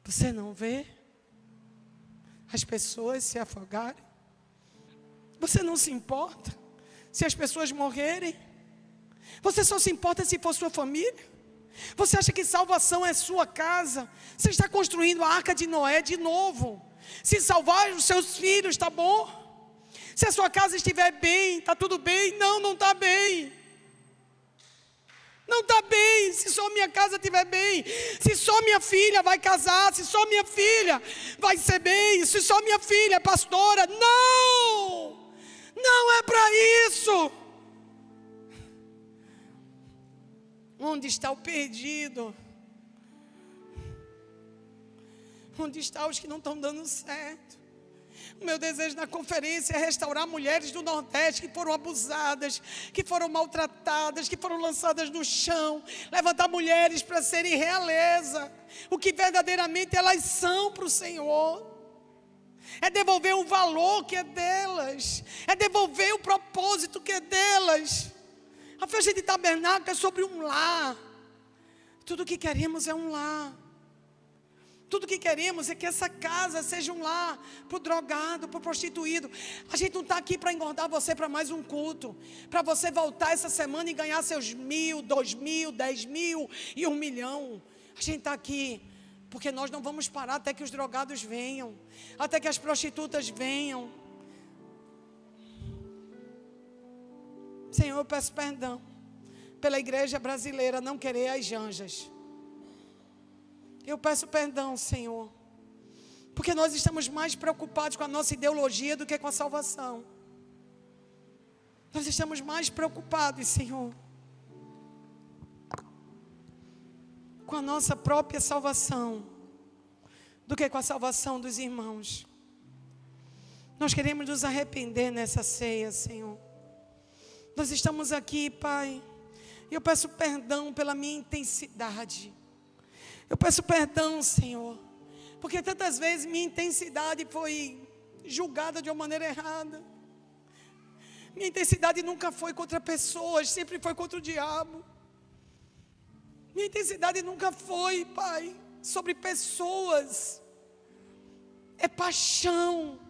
Você não vê as pessoas se afogarem? Você não se importa se as pessoas morrerem? Você só se importa se for sua família? Você acha que salvação é sua casa? Você está construindo a arca de Noé de novo. Se salvar os seus filhos, está bom? Se a sua casa estiver bem, está tudo bem? Não, não está bem. Não está bem, se só minha casa estiver bem, se só minha filha vai casar, se só minha filha vai ser bem, se só minha filha é pastora. Não, não é para isso. Onde está o perdido? Onde estão os que não estão dando certo? O meu desejo na conferência é restaurar mulheres do Nordeste que foram abusadas, que foram maltratadas, que foram lançadas no chão. Levantar mulheres para serem realeza, o que verdadeiramente elas são para o Senhor. É devolver o valor que é delas, é devolver o propósito que é delas. A festa de tabernáculo é sobre um lar. Tudo o que queremos é um lar. Tudo que queremos é que essa casa seja um lar para o drogado, para o prostituído. A gente não está aqui para engordar você para mais um culto, para você voltar essa semana e ganhar seus 1.000, 2.000, 10.000 e 1 milhão. A gente está aqui porque nós não vamos parar até que os drogados venham, até que as prostitutas venham. Senhor, eu peço perdão pela igreja brasileira não querer as janjas. Eu peço perdão, Senhor, porque nós estamos mais preocupados com a nossa ideologia do que com a salvação. Nós estamos mais preocupados, Senhor, com a nossa própria salvação do que com a salvação dos irmãos. Nós queremos nos arrepender nessa ceia, Senhor. Nós estamos aqui, Pai, e eu peço perdão pela minha intensidade. Eu peço perdão, Senhor, porque tantas vezes minha intensidade foi julgada de uma maneira errada. Minha intensidade nunca foi contra pessoas, sempre foi contra o diabo. Minha intensidade nunca foi, Pai, sobre pessoas. É paixão.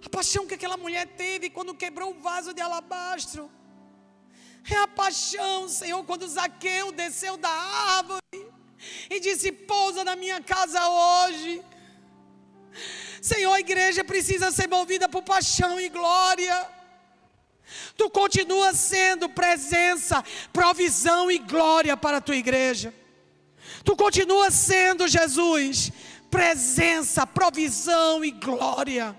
A paixão que aquela mulher teve quando quebrou o vaso de alabastro. É a paixão, Senhor, quando Zaqueu desceu da árvore e disse: pousa na minha casa hoje. Senhor, a igreja precisa ser movida por paixão e glória. Tu continua sendo presença, provisão e glória para a tua igreja. Tu continua sendo, Jesus, presença, provisão e glória.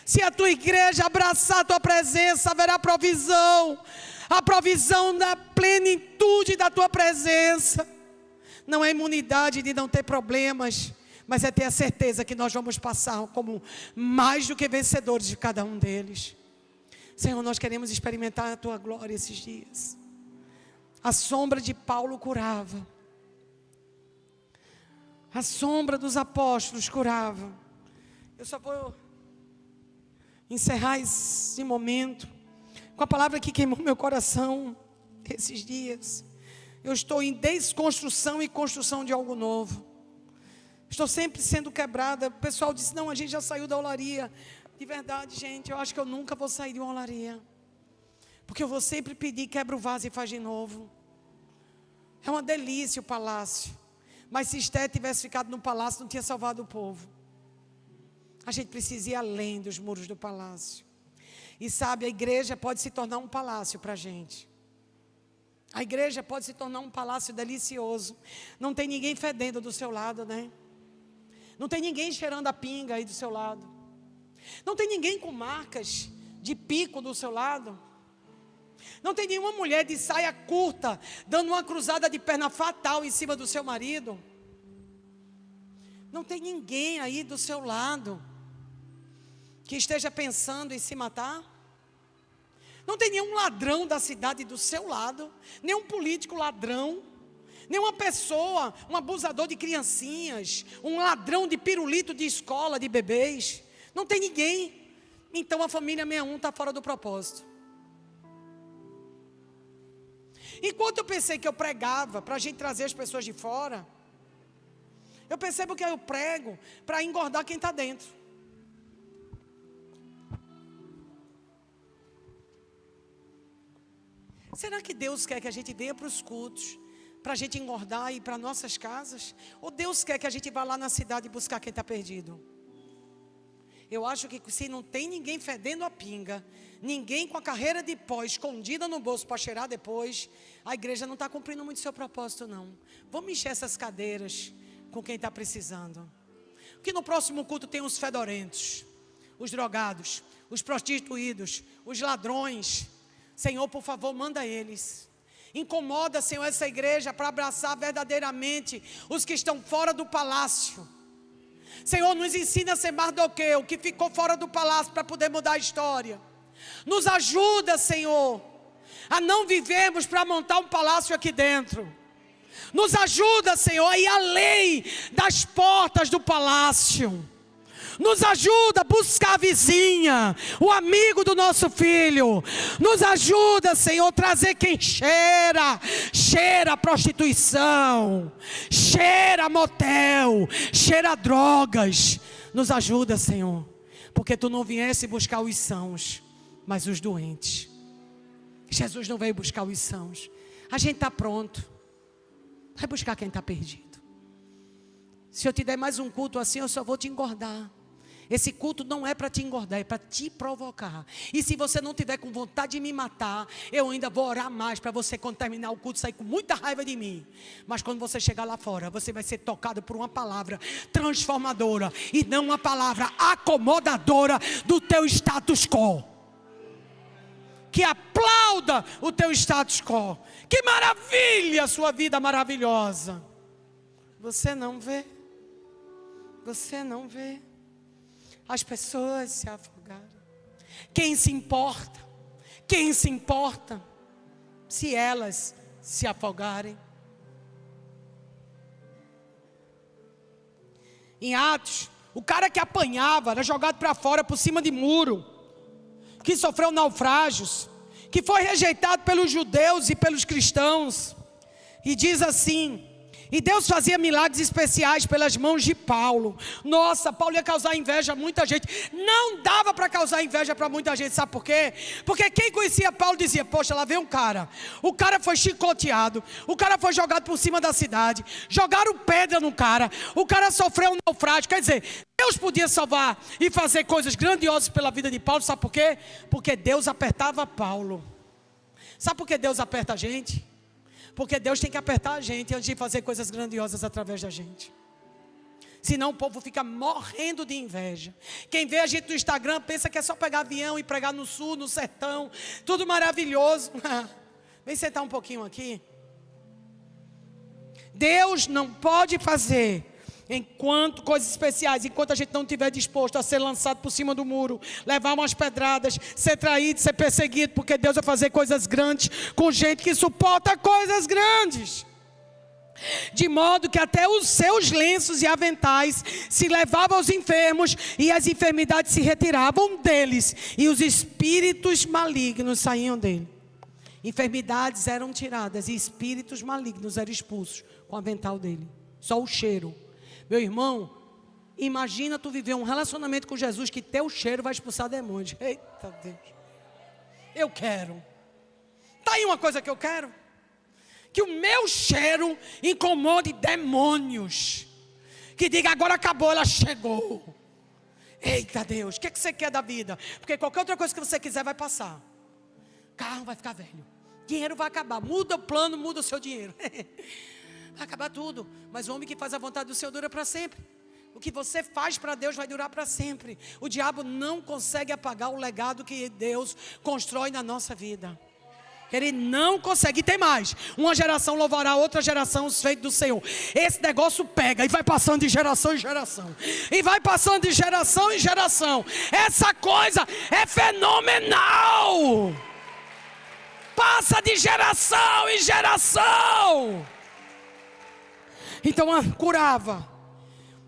Se a tua igreja abraçar a tua presença, haverá provisão. A provisão da plenitude da tua presença. Não é imunidade de não ter problemas, mas é ter a certeza que nós vamos passar como mais do que vencedores de cada um deles. Senhor, nós queremos experimentar a tua glória esses dias. A sombra de Paulo curava. A sombra dos apóstolos curava. Eu só vou encerrar esse momento com a palavra que queimou meu coração esses dias. Eu estou em desconstrução e construção de algo novo. Estou sempre sendo quebrada. O pessoal disse: não, a gente já saiu da olaria. De verdade, gente, eu acho que eu nunca vou sair de uma olaria, porque eu vou sempre pedir: quebra o vaso e faz de novo. É uma delícia o palácio, mas se Esté tivesse ficado no palácio, não tinha salvado o povo. A gente precisa ir além dos muros do palácio. E sabe, a igreja pode se tornar um palácio para a gente. A igreja pode se tornar um palácio delicioso. Não tem ninguém fedendo do seu lado, né? Não tem ninguém cheirando a pinga aí do seu lado. Não tem ninguém com marcas de pico do seu lado. Não tem nenhuma mulher de saia curta dando uma cruzada de perna fatal em cima do seu marido. Não tem ninguém aí do seu lado que esteja pensando em se matar? Não tem nenhum ladrão da cidade do seu lado, nenhum político ladrão, nenhuma pessoa, um abusador de criancinhas, um ladrão de pirulito de escola, de bebês. Não tem ninguém. Então a família 61 está fora do propósito. Enquanto eu pensei que eu pregava para a gente trazer as pessoas de fora, eu percebo que eu prego para engordar quem está dentro. Será que Deus quer que a gente venha para os cultos, para a gente engordar e ir para nossas casas? Ou Deus quer que a gente vá lá na cidade buscar quem está perdido? Eu acho que se não tem ninguém fedendo a pinga, ninguém com a carreira de pó escondida no bolso para cheirar depois, a igreja não está cumprindo muito seu propósito não. Vamos encher essas cadeiras com quem está precisando. Porque no próximo culto tem os fedorentos, os drogados, os prostituídos, os ladrões. Senhor, por favor, manda eles. Incomoda, Senhor, essa igreja para abraçar verdadeiramente os que estão fora do palácio. Senhor, nos ensina a ser Mardoqueu, que ficou fora do palácio para poder mudar a história. Nos ajuda, Senhor, a não vivermos para montar um palácio aqui dentro. Nos ajuda, Senhor, a ir além das portas do palácio. Nos ajuda a buscar a vizinha, o amigo do nosso filho. Nos ajuda, Senhor, a trazer quem cheira a prostituição, cheira a motel, cheira a drogas. Nos ajuda, Senhor, porque Tu não viesse buscar os sãos, mas os doentes. Jesus não veio buscar os sãos. A gente está pronto. Vai buscar quem está perdido. Se eu te der mais um culto assim, eu só vou te engordar. Esse culto não é para te engordar, é para te provocar. E se você não tiver com vontade de me matar, eu ainda vou orar mais para você, quando terminar o culto, sair com muita raiva de mim. Mas quando você chegar lá fora, você vai ser tocado por uma palavra transformadora e não uma palavra acomodadora do teu status quo. Que aplauda o teu status quo. Que maravilha a sua vida maravilhosa. Você não vê. Você não vê. As pessoas se afogaram. Quem se importa? Quem se importa se elas se afogarem? Em Atos, o cara que apanhava era jogado para fora por cima de muro, que sofreu naufrágios, que foi rejeitado pelos judeus e pelos cristãos. E diz assim: e Deus fazia milagres especiais pelas mãos de Paulo. Nossa, Paulo ia causar inveja a muita gente. Não dava para causar inveja para muita gente, sabe por quê? Porque quem conhecia Paulo dizia: poxa, lá vem um cara. O cara foi chicoteado, o cara foi jogado por cima da cidade, jogaram pedra no cara, o cara sofreu um naufrágio. Quer dizer, Deus podia salvar e fazer coisas grandiosas pela vida de Paulo, sabe por quê? Porque Deus apertava Paulo. Sabe por que Deus aperta a gente? Porque Deus tem que apertar a gente antes de fazer coisas grandiosas através da gente. Senão o povo fica morrendo de inveja. Quem vê a gente no Instagram pensa que é só pegar avião e pregar no sul, no sertão. Tudo maravilhoso. Vem sentar um pouquinho aqui. Deus não pode fazer enquanto coisas especiais, enquanto a gente não estiver disposto a ser lançado por cima do muro, levar umas pedradas, ser traído, ser perseguido, porque Deus vai fazer coisas grandes com gente que suporta coisas grandes. De modo que até os seus lenços e aventais se levavam aos enfermos, e as enfermidades se retiravam deles, e os espíritos malignos saíam dele. Enfermidades eram tiradas e espíritos malignos eram expulsos com o avental dele. Só o cheiro. Meu irmão, imagina tu viver um relacionamento com Jesus que teu cheiro vai expulsar demônios. Eita Deus. Eu quero. Tá aí uma coisa que eu quero. Que o meu cheiro incomode demônios. Que diga: agora acabou, ela chegou. Eita Deus, o que você quer da vida? Porque qualquer outra coisa que você quiser vai passar. Carro vai ficar velho. Dinheiro vai acabar. Muda o plano, muda o seu dinheiro. Vai acabar tudo. Mas o homem que faz a vontade do Senhor dura para sempre. O que você faz para Deus vai durar para sempre. O diabo não consegue apagar o legado que Deus constrói na nossa vida. Ele não consegue. E tem mais. Uma geração louvará a outra geração os feitos do Senhor. Esse negócio pega e vai passando de geração em geração. E vai passando de geração em geração. Essa coisa é fenomenal. Passa de geração em geração. Então curava.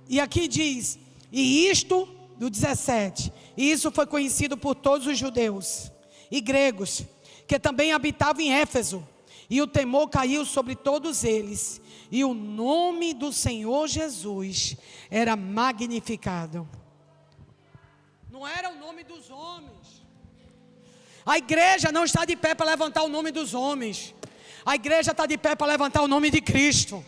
E aqui diz, e isto, do 17, e isso foi conhecido por todos os judeus e gregos, que também habitavam em Éfeso, e o temor caiu sobre todos eles, e o nome do Senhor Jesus era magnificado. Não era o nome dos homens. A igreja não está de pé para levantar o nome dos homens. A igreja está de pé para levantar o nome de Cristo.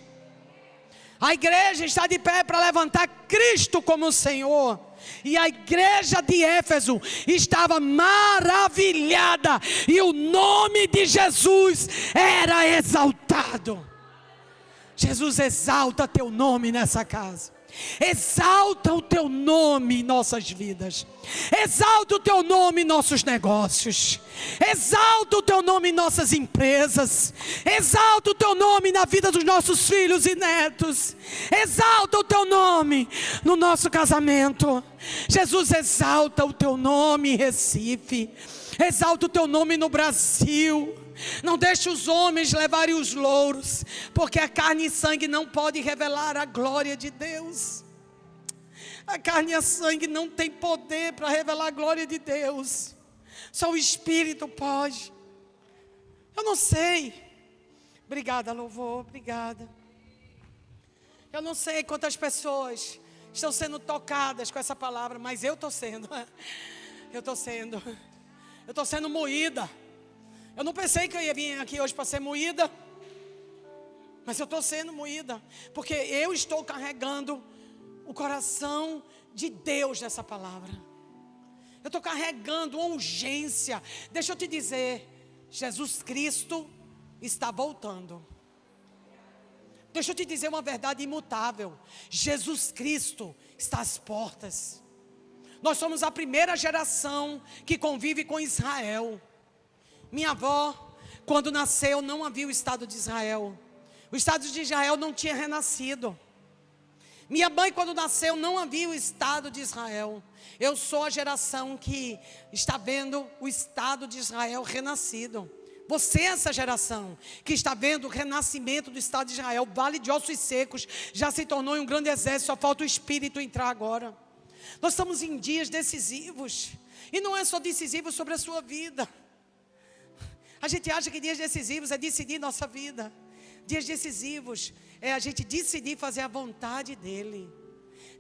A igreja está de pé para levantar Cristo como Senhor. E a igreja de Éfeso estava maravilhada, e o nome de Jesus era exaltado. Jesus, exalta teu nome nessa casa. Exalta o teu nome em nossas vidas. Exalta o teu nome em nossos negócios. Exalta o teu nome em nossas empresas. Exalta o teu nome na vida dos nossos filhos e netos. Exalta o teu nome no nosso casamento. Jesus, exalta o teu nome em Recife. Exalta o teu nome no Brasil. Não deixe os homens levarem os louros, porque a carne e sangue não pode revelar a glória de Deus. A carne e a sangue não tem poder para revelar a glória de Deus. Só o Espírito pode. Eu não sei. Obrigada, louvor, obrigada. Eu não sei quantas pessoas estão sendo tocadas com essa palavra, mas eu estou sendo. Eu estou sendo moída. Eu não pensei que eu ia vir aqui hoje para ser moída, mas eu estou sendo moída, porque eu estou carregando o coração de Deus nessa palavra. Eu estou carregando uma urgência. Deixa eu te dizer, Jesus Cristo está voltando. Deixa eu te dizer uma verdade imutável. Jesus Cristo está às portas. Nós somos a primeira geração que convive com Israel. Minha avó, quando nasceu, não havia o Estado de Israel. O Estado de Israel não tinha renascido. Minha mãe, quando nasceu, não havia o Estado de Israel. Eu sou a geração que está vendo o Estado de Israel renascido. Você é essa geração que está vendo o renascimento do Estado de Israel. O Vale de Ossos Secos já se tornou um grande exército, só falta o Espírito entrar agora. Nós estamos em dias decisivos. E não é só decisivo sobre a sua vida. A gente acha que dias decisivos é decidir nossa vida. Dias decisivos é a gente decidir fazer a vontade dEle.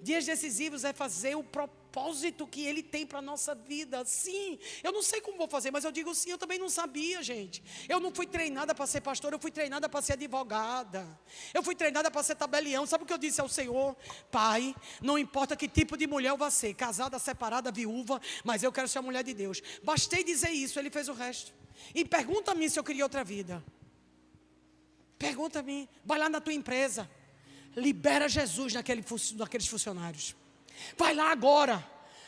Dias decisivos é fazer o propósito que Ele tem para a nossa vida. Sim, eu não sei como vou fazer, mas eu digo sim, eu também não sabia, gente. Eu não fui treinada para ser pastora, eu fui treinada para ser advogada. Eu fui treinada para ser tabelião. Sabe o que eu disse ao Senhor? Pai, não importa que tipo de mulher eu vou ser, casada, separada, viúva, mas eu quero ser a mulher de Deus. Bastei dizer isso, Ele fez o resto. E pergunta a mim se eu queria outra vida. Pergunta a mim. Vai lá na tua empresa. Libera Jesus naqueles funcionários. Vai lá agora.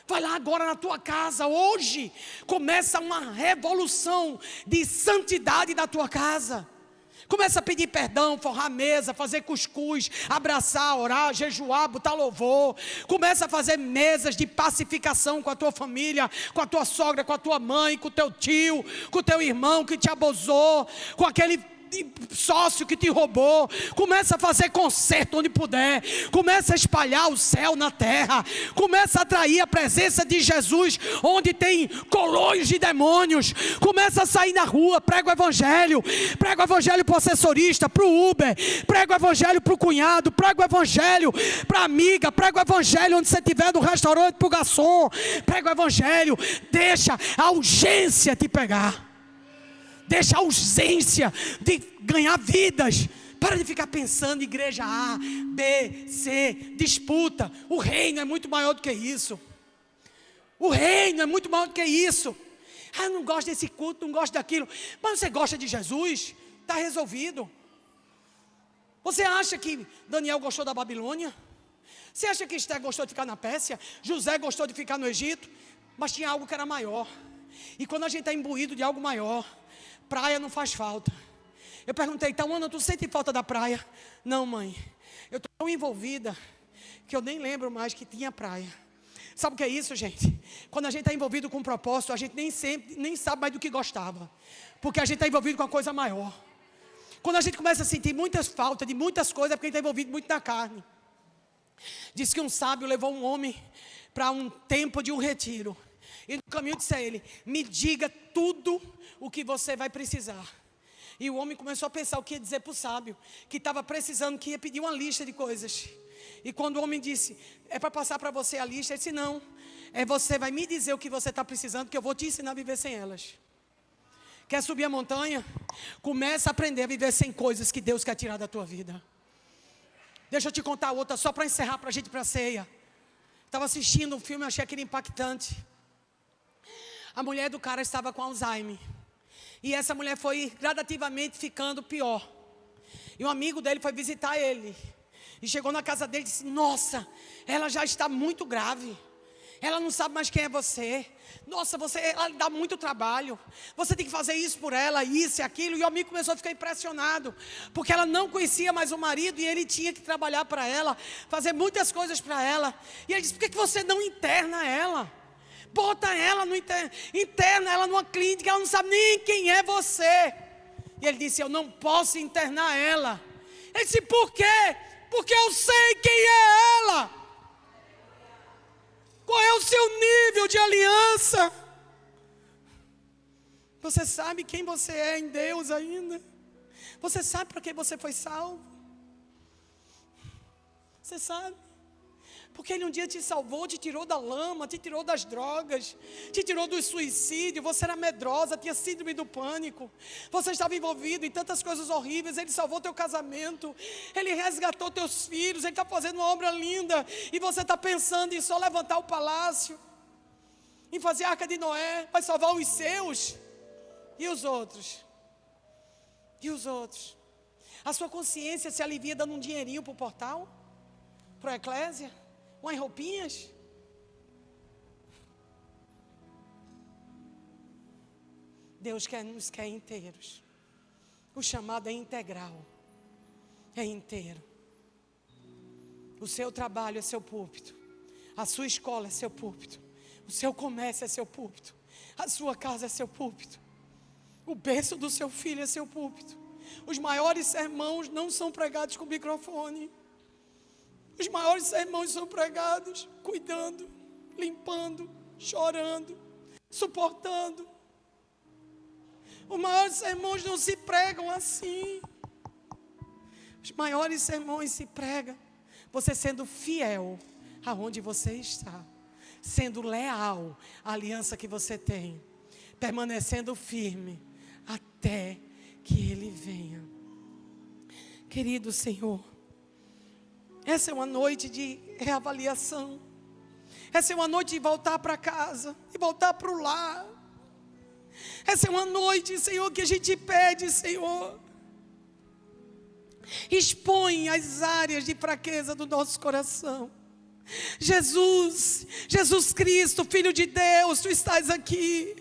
Vai lá agora na tua casa. Hoje começa uma revolução de santidade da tua casa. Começa a pedir perdão, forrar a mesa, fazer cuscuz, abraçar, orar, jejuar, botar louvor. Começa a fazer mesas de pacificação com a tua família, com a tua sogra, com a tua mãe, com o teu tio, com o teu irmão que te abusou, com aquele sócio que te roubou. Começa a fazer concerto onde puder. Começa a espalhar o céu na terra. Começa a atrair a presença de Jesus onde tem colônios de demônios. Começa a sair na rua, prega o evangelho. Prega o evangelho para o assessorista, para o Uber. Prega o evangelho para o cunhado. Prega o evangelho para a amiga. Prega o evangelho onde você estiver, no restaurante, para o garçom. Prega o evangelho. Deixa a urgência te pegar. Deixa a ausência de ganhar vidas. Para de ficar pensando em igreja A, B, C, disputa. O reino é muito maior do que isso. O reino é muito maior do que isso. Eu não gosto desse culto, não gosto daquilo. Mas você gosta de Jesus? Está resolvido. Você acha que Daniel gostou da Babilônia? Você acha que Esther gostou de ficar na Pérsia? José gostou de ficar no Egito? Mas tinha algo que era maior. E quando a gente está imbuído de algo maior, praia não faz falta. Eu perguntei, então Ana, tu sente falta da praia? Não, mãe, eu estou tão envolvida que eu nem lembro mais que tinha praia. Sabe o que é isso, gente? Quando a gente está envolvido com um propósito, a gente nem sabe mais do que gostava, porque a gente está envolvido com uma coisa maior. Quando a gente começa a sentir muitas faltas de muitas coisas, é porque a gente está envolvido muito na carne. Diz que um sábio levou um homem para um tempo de um retiro, e no caminho disse a ele, me diga tudo o que você vai precisar. E o homem começou a pensar o que ia dizer para o sábio, que estava precisando, que ia pedir uma lista de coisas. E quando o homem disse, é para passar para você a lista, ele disse, não, você vai me dizer o que você está precisando, que eu vou te ensinar a viver sem elas. Quer subir a montanha? Começa a aprender a viver sem coisas que Deus quer tirar da tua vida. Deixa eu te contar outra, só para encerrar, para a gente ir para a ceia. Estava assistindo um filme, achei aquele impactante. A mulher do cara estava com Alzheimer. E essa mulher foi gradativamente ficando pior. E um amigo dele foi visitar ele. E chegou na casa dele e disse, nossa, ela já está muito grave. Ela não sabe mais quem é você. Nossa, ela dá muito trabalho. Você tem que fazer isso por ela, isso e aquilo. E o amigo começou a ficar impressionado. Porque ela não conhecia mais o marido e ele tinha que trabalhar para ela, fazer muitas coisas para ela. E ele disse, por que você não interna ela? Bota ela, interna ela numa clínica, ela não sabe nem quem é você. E ele disse, eu não posso internar ela. Ele disse, por quê? Porque eu sei quem é ela. Qual é o seu nível de aliança? Você sabe quem você é em Deus ainda? Você sabe para que você foi salvo? Você sabe? Porque Ele um dia te salvou, te tirou da lama, te tirou das drogas, te tirou do suicídio. Você era medrosa, tinha síndrome do pânico, você estava envolvido em tantas coisas horríveis. Ele salvou teu casamento, Ele resgatou teus filhos, Ele está fazendo uma obra linda. E você está pensando em só levantar o palácio, em fazer a arca de Noé, vai salvar os seus. E os outros? E os outros? A sua consciência se alivia dando um dinheirinho para o portal? Para a eclésia? Umas roupinhas? Deus nos quer inteiros. O chamado é integral. É inteiro. O seu trabalho é seu púlpito. A sua escola é seu púlpito. O seu comércio é seu púlpito. A sua casa é seu púlpito. O berço do seu filho é seu púlpito. Os maiores sermões não são pregados com microfone. Os maiores sermões são pregados cuidando, limpando, chorando, suportando. Os maiores sermões não se pregam assim. Os maiores sermões se pregam você sendo fiel aonde você está, sendo leal à aliança que você tem, permanecendo firme até que Ele venha. Querido Senhor, essa é uma noite de reavaliação. Essa é uma noite de voltar para casa, de voltar para o lar. Essa é uma noite, Senhor, que a gente pede, Senhor, expõe as áreas de fraqueza do nosso coração. Jesus Cristo, Filho de Deus, Tu estás aqui.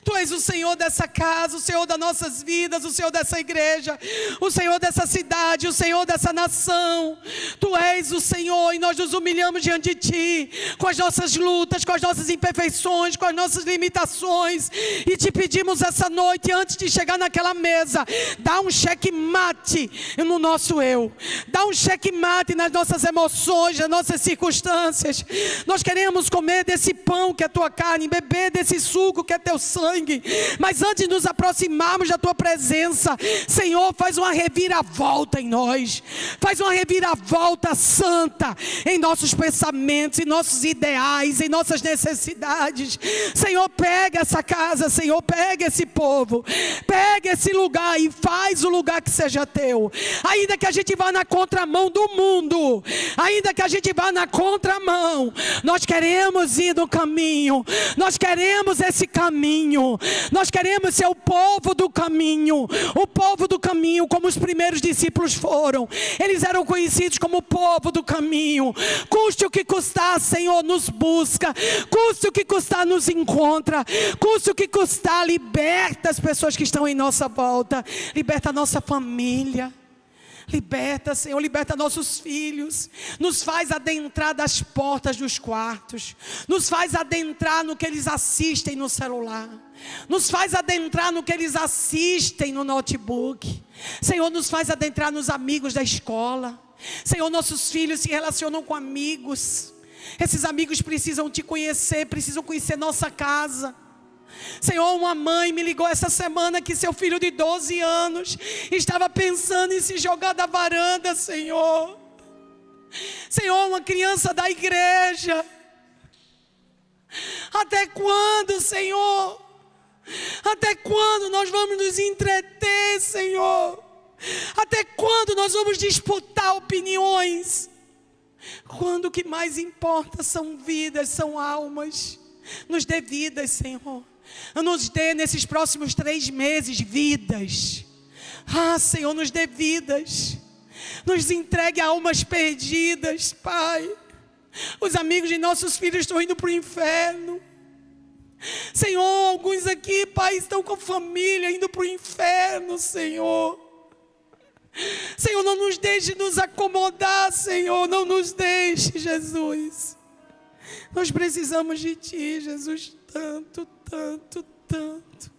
Tu és o Senhor dessa casa, o Senhor das nossas vidas, o Senhor dessa igreja, o Senhor dessa cidade, o Senhor dessa nação. Tu és o Senhor e nós nos humilhamos diante de Ti, com as nossas lutas, com as nossas imperfeições, com as nossas limitações. E te pedimos essa noite, antes de chegar naquela mesa, dá um checkmate no nosso eu. Dá um checkmate nas nossas emoções, nas nossas circunstâncias. Nós queremos comer desse pão que é Tua carne, beber desse suco que é Teu sangue, mas antes de nos aproximarmos da Tua presença, Senhor, faz uma reviravolta em nós, faz uma reviravolta santa em nossos pensamentos, em nossos ideais, em nossas necessidades. Senhor, pega essa casa, Senhor, pega esse povo, pega esse lugar e faz o lugar que seja Teu. Ainda que a gente vá na contramão do mundo, ainda que a gente vá na contramão, nós queremos ir no caminho, nós queremos esse caminho. caminho. Nós queremos ser o povo do caminho. O povo do caminho, como os primeiros discípulos foram. Eles eram conhecidos como o povo do caminho. Custe o que custar, Senhor, nos busca. Custe o que custar, nos encontra. Custe o que custar, liberta as pessoas que estão em nossa volta. Liberta a nossa família. Liberta, Senhor, liberta nossos filhos. Nos faz adentrar das portas dos quartos. Nos faz adentrar no que eles assistem no celular. Nos faz adentrar no que eles assistem no notebook. Senhor, nos faz adentrar nos amigos da escola. Senhor, nossos filhos se relacionam com amigos. Esses amigos precisam te conhecer, precisam conhecer nossa casa. Senhor, uma mãe me ligou essa semana que seu filho de 12 anos estava pensando em se jogar da varanda, Senhor. Senhor, uma criança da igreja. Até quando, Senhor? Até quando nós vamos nos entreter, Senhor? Até quando nós vamos disputar opiniões? Quando o que mais importa são vidas, são almas. Nos dê vidas, Senhor. Nos dê nesses próximos 3 meses vidas. Senhor, nos dê vidas. Nos entregue almas perdidas, Pai. Os amigos de nossos filhos estão indo para o inferno. Senhor, alguns aqui, Pai, estão com família indo para o inferno, Senhor. Senhor, não nos deixe nos acomodar, Senhor. Não nos deixe, Jesus. Nós precisamos de Ti, Jesus, tanto, tanto, tanto.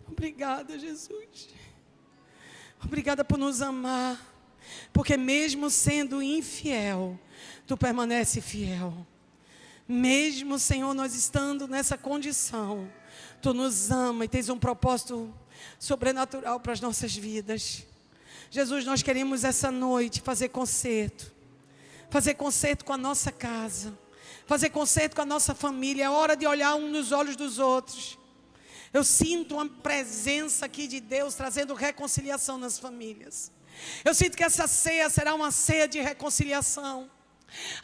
Obrigada, Jesus. Obrigada por nos amar. Porque mesmo sendo infiel, Tu permanece fiel. Mesmo, Senhor, nós estando nessa condição, Tu nos ama e tens um propósito sobrenatural para as nossas vidas. Jesus, nós queremos essa noite fazer concerto. Fazer concerto com a nossa casa. Fazer concerto com a nossa família. É hora de olhar um nos olhos dos outros. Eu sinto uma presença aqui de Deus trazendo reconciliação nas famílias. Eu sinto que essa ceia será uma ceia de reconciliação.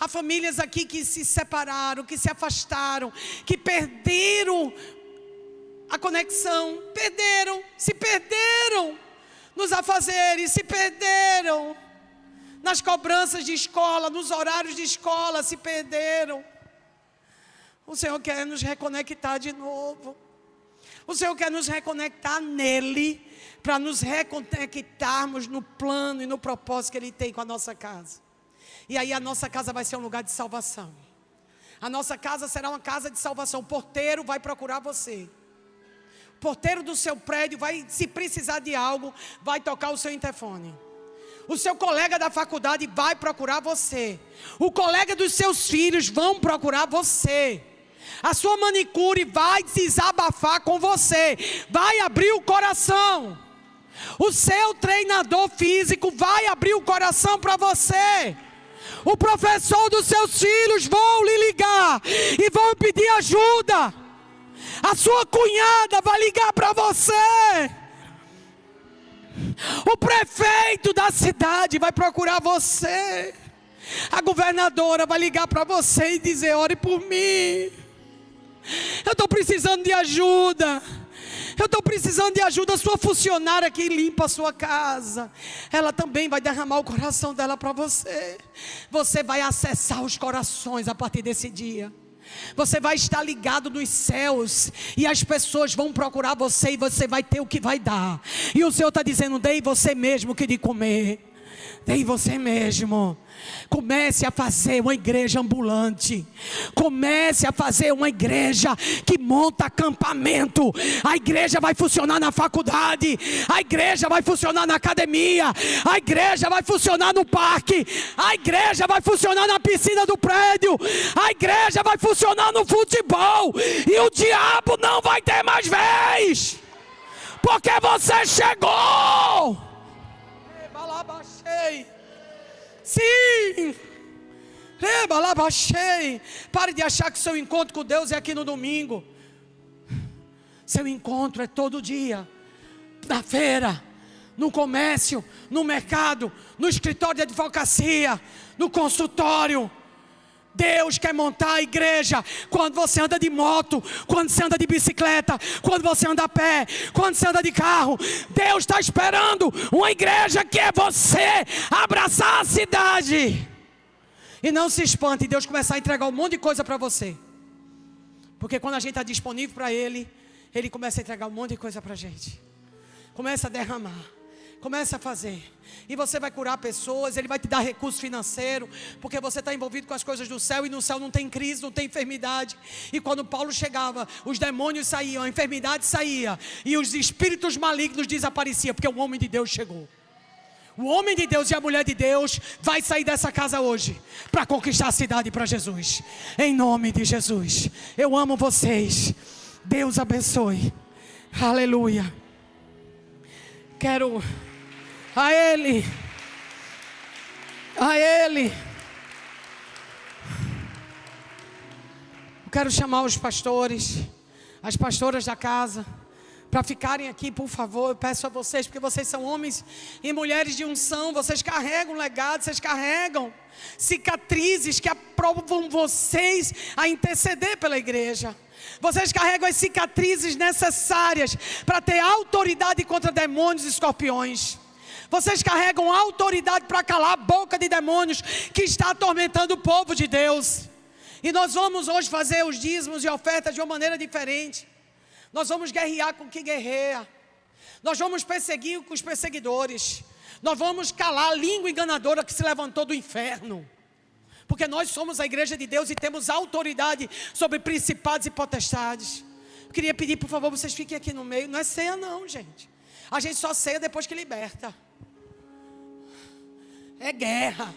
Há famílias aqui que se separaram, que se afastaram, que perderam a conexão. Se perderam nos afazeres, se perderam nas cobranças de escola, nos horários de escola, se perderam. O Senhor quer nos reconectar de novo. O Senhor quer nos reconectar nele, para nos reconectarmos no plano e no propósito que Ele tem com a nossa casa. E aí a nossa casa vai ser um lugar de salvação. A nossa casa será uma casa de salvação. O porteiro vai procurar você. O porteiro do seu prédio vai, se precisar de algo, vai tocar o seu interfone. O seu colega da faculdade vai procurar você. O colega dos seus filhos vão procurar você. A sua manicure vai desabafar com você. Vai abrir o coração. O seu treinador físico vai abrir o coração para você. O professor dos seus filhos vão lhe ligar e vão pedir ajuda. A sua cunhada vai ligar para você. O prefeito da cidade vai procurar você. A governadora vai ligar para você e dizer: ore por mim. Eu estou precisando de ajuda. Eu estou precisando de ajuda. A sua funcionária que limpa a sua casa, ela também vai derramar o coração dela para você. Você vai acessar os corações a partir desse dia. Você vai estar ligado nos céus e as pessoas vão procurar você e você vai ter o que vai dar. E o Senhor está dizendo: dê você mesmo o que de comer. Dê você mesmo. Comece a fazer uma igreja ambulante. Comece a fazer uma igreja que monta acampamento. A igreja vai funcionar na faculdade. A igreja vai funcionar na academia. A igreja vai funcionar no parque. A igreja vai funcionar na piscina do prédio. A igreja vai funcionar no futebol. E o diabo não vai ter mais vez. Porque você chegou. Sim. Pare de achar que seu encontro com Deus é aqui no domingo. Seu encontro é todo dia. Na feira, no comércio, no mercado, no escritório de advocacia, no consultório. Deus quer montar a igreja quando você anda de moto, quando você anda de bicicleta, quando você anda a pé, quando você anda de carro. Deus está esperando uma igreja que é você abraçar a cidade. E não se espante Deus começar a entregar um monte de coisa para você. Porque quando a gente está disponível para Ele, Ele começa a entregar um monte de coisa para a gente. Começa a derramar, começa a fazer. E você vai curar pessoas, Ele vai te dar recurso financeiro, porque você está envolvido com as coisas do céu, e no céu não tem crise, não tem enfermidade. E quando Paulo chegava, os demônios saíam, a enfermidade saía, e os espíritos malignos desapareciam, porque o homem de Deus chegou. O homem de Deus e a mulher de Deus vai sair dessa casa hoje para conquistar a cidade para Jesus. Em nome de Jesus. Eu amo vocês. Deus abençoe. Aleluia. Quero a Ele. Eu quero chamar os pastores, as pastoras da casa, para ficarem aqui, por favor. Eu peço a vocês, porque vocês são homens e mulheres de unção. Vocês carregam legado, vocês carregam cicatrizes que aprovam vocês a interceder pela igreja. Vocês carregam as cicatrizes necessárias para ter autoridade contra demônios e escorpiões. Vocês carregam autoridade para calar a boca de demônios que está atormentando o povo de Deus. E nós vamos hoje fazer os dízimos e ofertas de uma maneira diferente. Nós vamos guerrear com quem guerreia. Nós vamos perseguir com os perseguidores. Nós vamos calar a língua enganadora que se levantou do inferno. Porque nós somos a igreja de Deus e temos autoridade sobre principados e potestades. Eu queria pedir, por favor, vocês fiquem aqui no meio. Não é ceia não, gente. A gente só ceia depois que liberta. É guerra.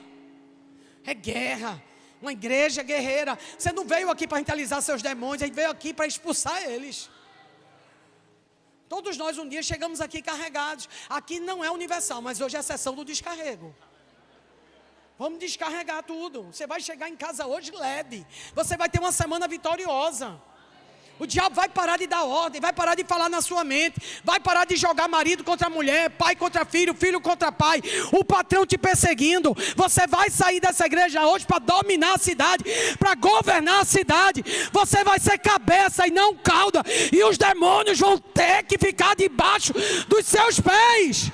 É guerra. Uma igreja guerreira. Você não veio aqui para rentalizar seus demônios. A gente veio aqui para expulsar eles. Todos nós um dia chegamos aqui carregados. Aqui não é universal, mas hoje é a sessão do descarrego. Vamos descarregar tudo. Você vai chegar em casa hoje leve. Você vai ter uma semana vitoriosa. O diabo vai parar de dar ordem, vai parar de falar na sua mente, vai parar de jogar marido contra mulher, pai contra filho, filho contra pai, o patrão te perseguindo. Você vai sair dessa igreja hoje para dominar a cidade, para governar a cidade. Você vai ser cabeça e não cauda, e os demônios vão ter que ficar debaixo dos seus pés.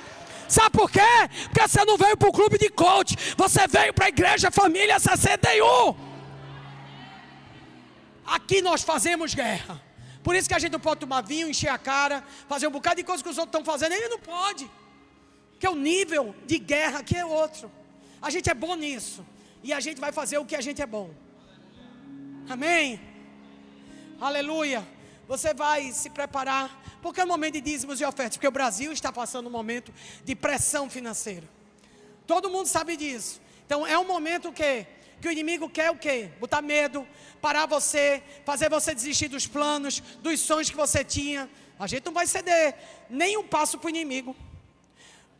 Sabe por quê? Porque você não veio para o clube de coach, você veio para a igreja família 61. Aqui nós fazemos guerra. Por isso que a gente não pode tomar vinho, encher a cara, fazer um bocado de coisa que os outros estão fazendo. Ele não pode. Porque o nível de guerra aqui é outro. A gente é bom nisso. E a gente vai fazer o que a gente é bom. Amém? Aleluia. Você vai se preparar. Porque é um momento de dízimos e ofertas. Porque o Brasil está passando um momento de pressão financeira. Todo mundo sabe disso. Então é um momento que o inimigo quer o quê? Botar medo, parar você, fazer você desistir dos planos, dos sonhos que você tinha. A gente não vai ceder nem um passo para o inimigo.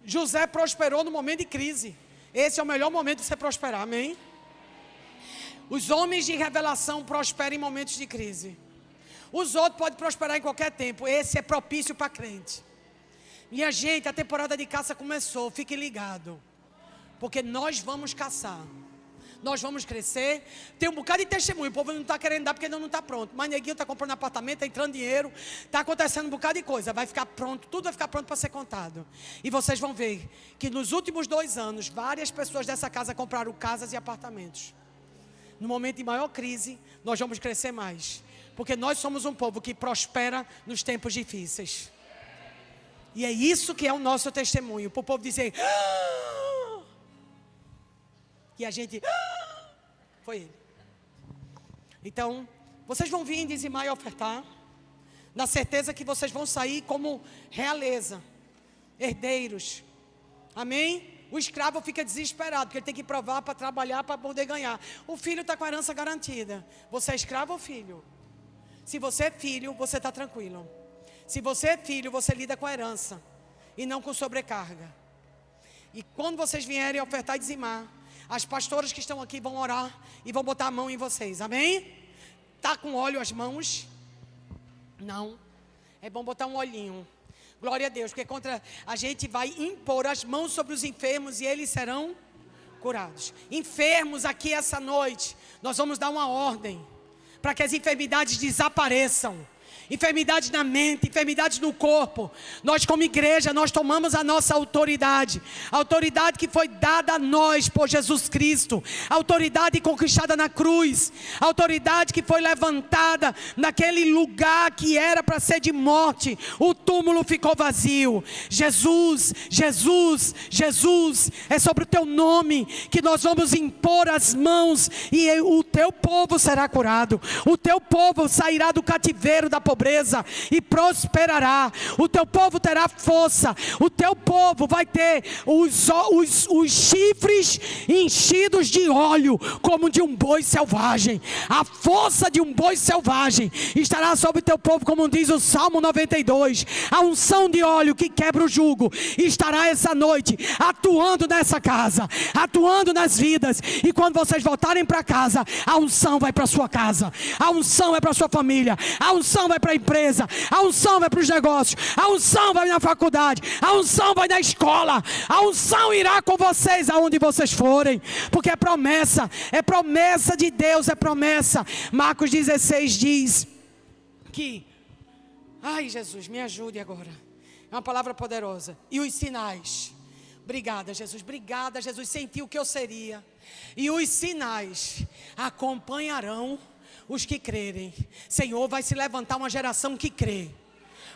José prosperou no momento de crise. Esse é o melhor momento de você prosperar, amém? Os homens de revelação prosperam em momentos de crise. Os outros podem prosperar em qualquer tempo. Esse é propício para crente. Minha gente, a temporada de caça começou, fique ligado. Porque nós vamos caçar. Nós vamos crescer. Tem um bocado de testemunho. O povo não está querendo dar porque ainda não está pronto. Mas neguinho está comprando apartamento, está entrando dinheiro, está acontecendo um bocado de coisa. Vai ficar pronto, tudo vai ficar pronto para ser contado. E vocês vão ver que nos últimos 2 anos, várias pessoas dessa casa compraram casas e apartamentos. No momento de maior crise, nós vamos crescer mais. Porque nós somos um povo que prospera nos tempos difíceis. E é isso que é o nosso testemunho. Para o povo dizer... E a gente... Foi ele. Então, vocês vão vir dizimar e ofertar. Na certeza que vocês vão sair como realeza. Herdeiros. Amém? O escravo fica desesperado, porque ele tem que provar para trabalhar, para poder ganhar. O filho está com a herança garantida. Você é escravo ou filho? Se você é filho, você está tranquilo. Se você é filho, você lida com a herança. E não com sobrecarga. E quando vocês vierem ofertar e dizimar, as pastoras que estão aqui vão orar e vão botar a mão em vocês, amém? Tá com óleo as mãos? Não. É bom botar um olhinho. Glória a Deus, porque contra a gente vai impor as mãos sobre os enfermos e eles serão curados. Enfermos aqui essa noite, nós vamos dar uma ordem para que as enfermidades desapareçam. Enfermidades na mente, enfermidades no corpo. Nós como igreja, nós tomamos a nossa autoridade. A autoridade que foi dada a nós por Jesus Cristo. A autoridade conquistada na cruz. A autoridade que foi levantada naquele lugar que era para ser de morte. O túmulo ficou vazio. Jesus, Jesus, Jesus. É sobre o teu nome que nós vamos impor as mãos e o teu povo será curado. O teu povo sairá do cativeiro da pobreza e prosperará. O teu povo terá força. O teu povo vai ter os chifres enchidos de óleo como de um boi selvagem. A força de um boi selvagem estará sobre o teu povo, como diz o Salmo 92. A unção de óleo que quebra o jugo estará essa noite atuando nessa casa, atuando nas vidas. E quando vocês voltarem para casa, a unção vai para sua casa, a unção vai para sua família, a unção vai para a empresa, a unção vai para os negócios, a unção vai na faculdade, a unção vai na escola, a unção irá com vocês aonde vocês forem, porque é promessa de Deus, é promessa. Marcos 16 diz que, ai Jesus, me ajude agora, é uma palavra poderosa. E os sinais, obrigada Jesus, senti o que eu seria. E os sinais acompanharão os que crerem. Senhor, vai se levantar uma geração que crê.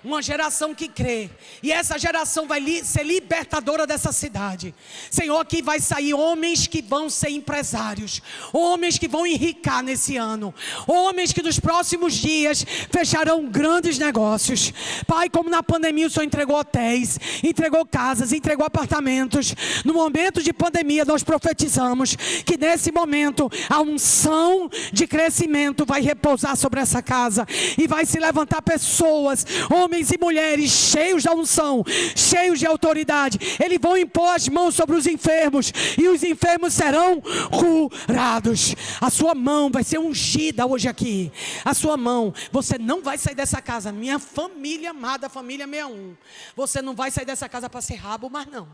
Uma geração que crê. E essa geração vai ser libertadora dessa cidade. Senhor, aqui vai sair homens que vão ser empresários. Homens que vão enricar nesse ano. Homens que nos próximos dias fecharão grandes negócios. Pai, como na pandemia o Senhor entregou hotéis, entregou casas, entregou apartamentos. No momento de pandemia nós profetizamos que nesse momento a unção de crescimento vai repousar sobre essa casa. E vai se levantar pessoas, homens e mulheres cheios da unção, cheios de autoridade. Eles vão impor as mãos sobre os enfermos e os enfermos serão curados. A sua mão vai ser ungida hoje aqui. A sua mão, você não vai sair dessa casa, minha família amada, família 61. Você não vai sair dessa casa para ser rabo, mas não.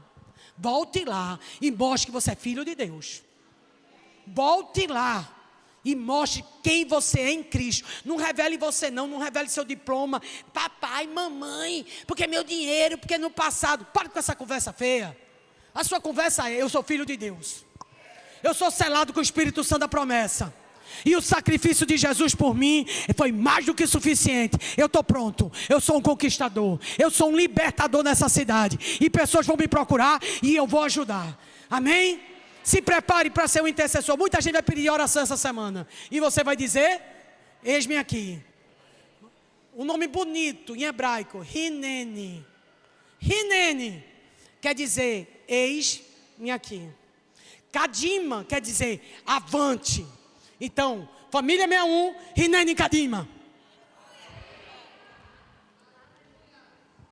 Volte lá e mostre que você é filho de Deus. Volte lá e mostre quem você é em Cristo. Não revele você não revele seu diploma, papai, mamãe, porque é meu dinheiro, porque no passado. Para com essa conversa feia. A sua conversa é: eu sou filho de Deus. Eu sou selado com o Espírito Santo da promessa. E o sacrifício de Jesus por mim foi mais do que suficiente. Eu estou pronto, eu sou um conquistador, eu sou um libertador nessa cidade. E pessoas vão me procurar e eu vou ajudar. Amém? Se prepare para ser um intercessor. Muita gente vai pedir oração essa semana. E você vai dizer: eis-me aqui. Um nome bonito em hebraico, Hineni. Hineni quer dizer: eis-me aqui. Kadima quer dizer avante. Então, família 61, Hineni Kadima.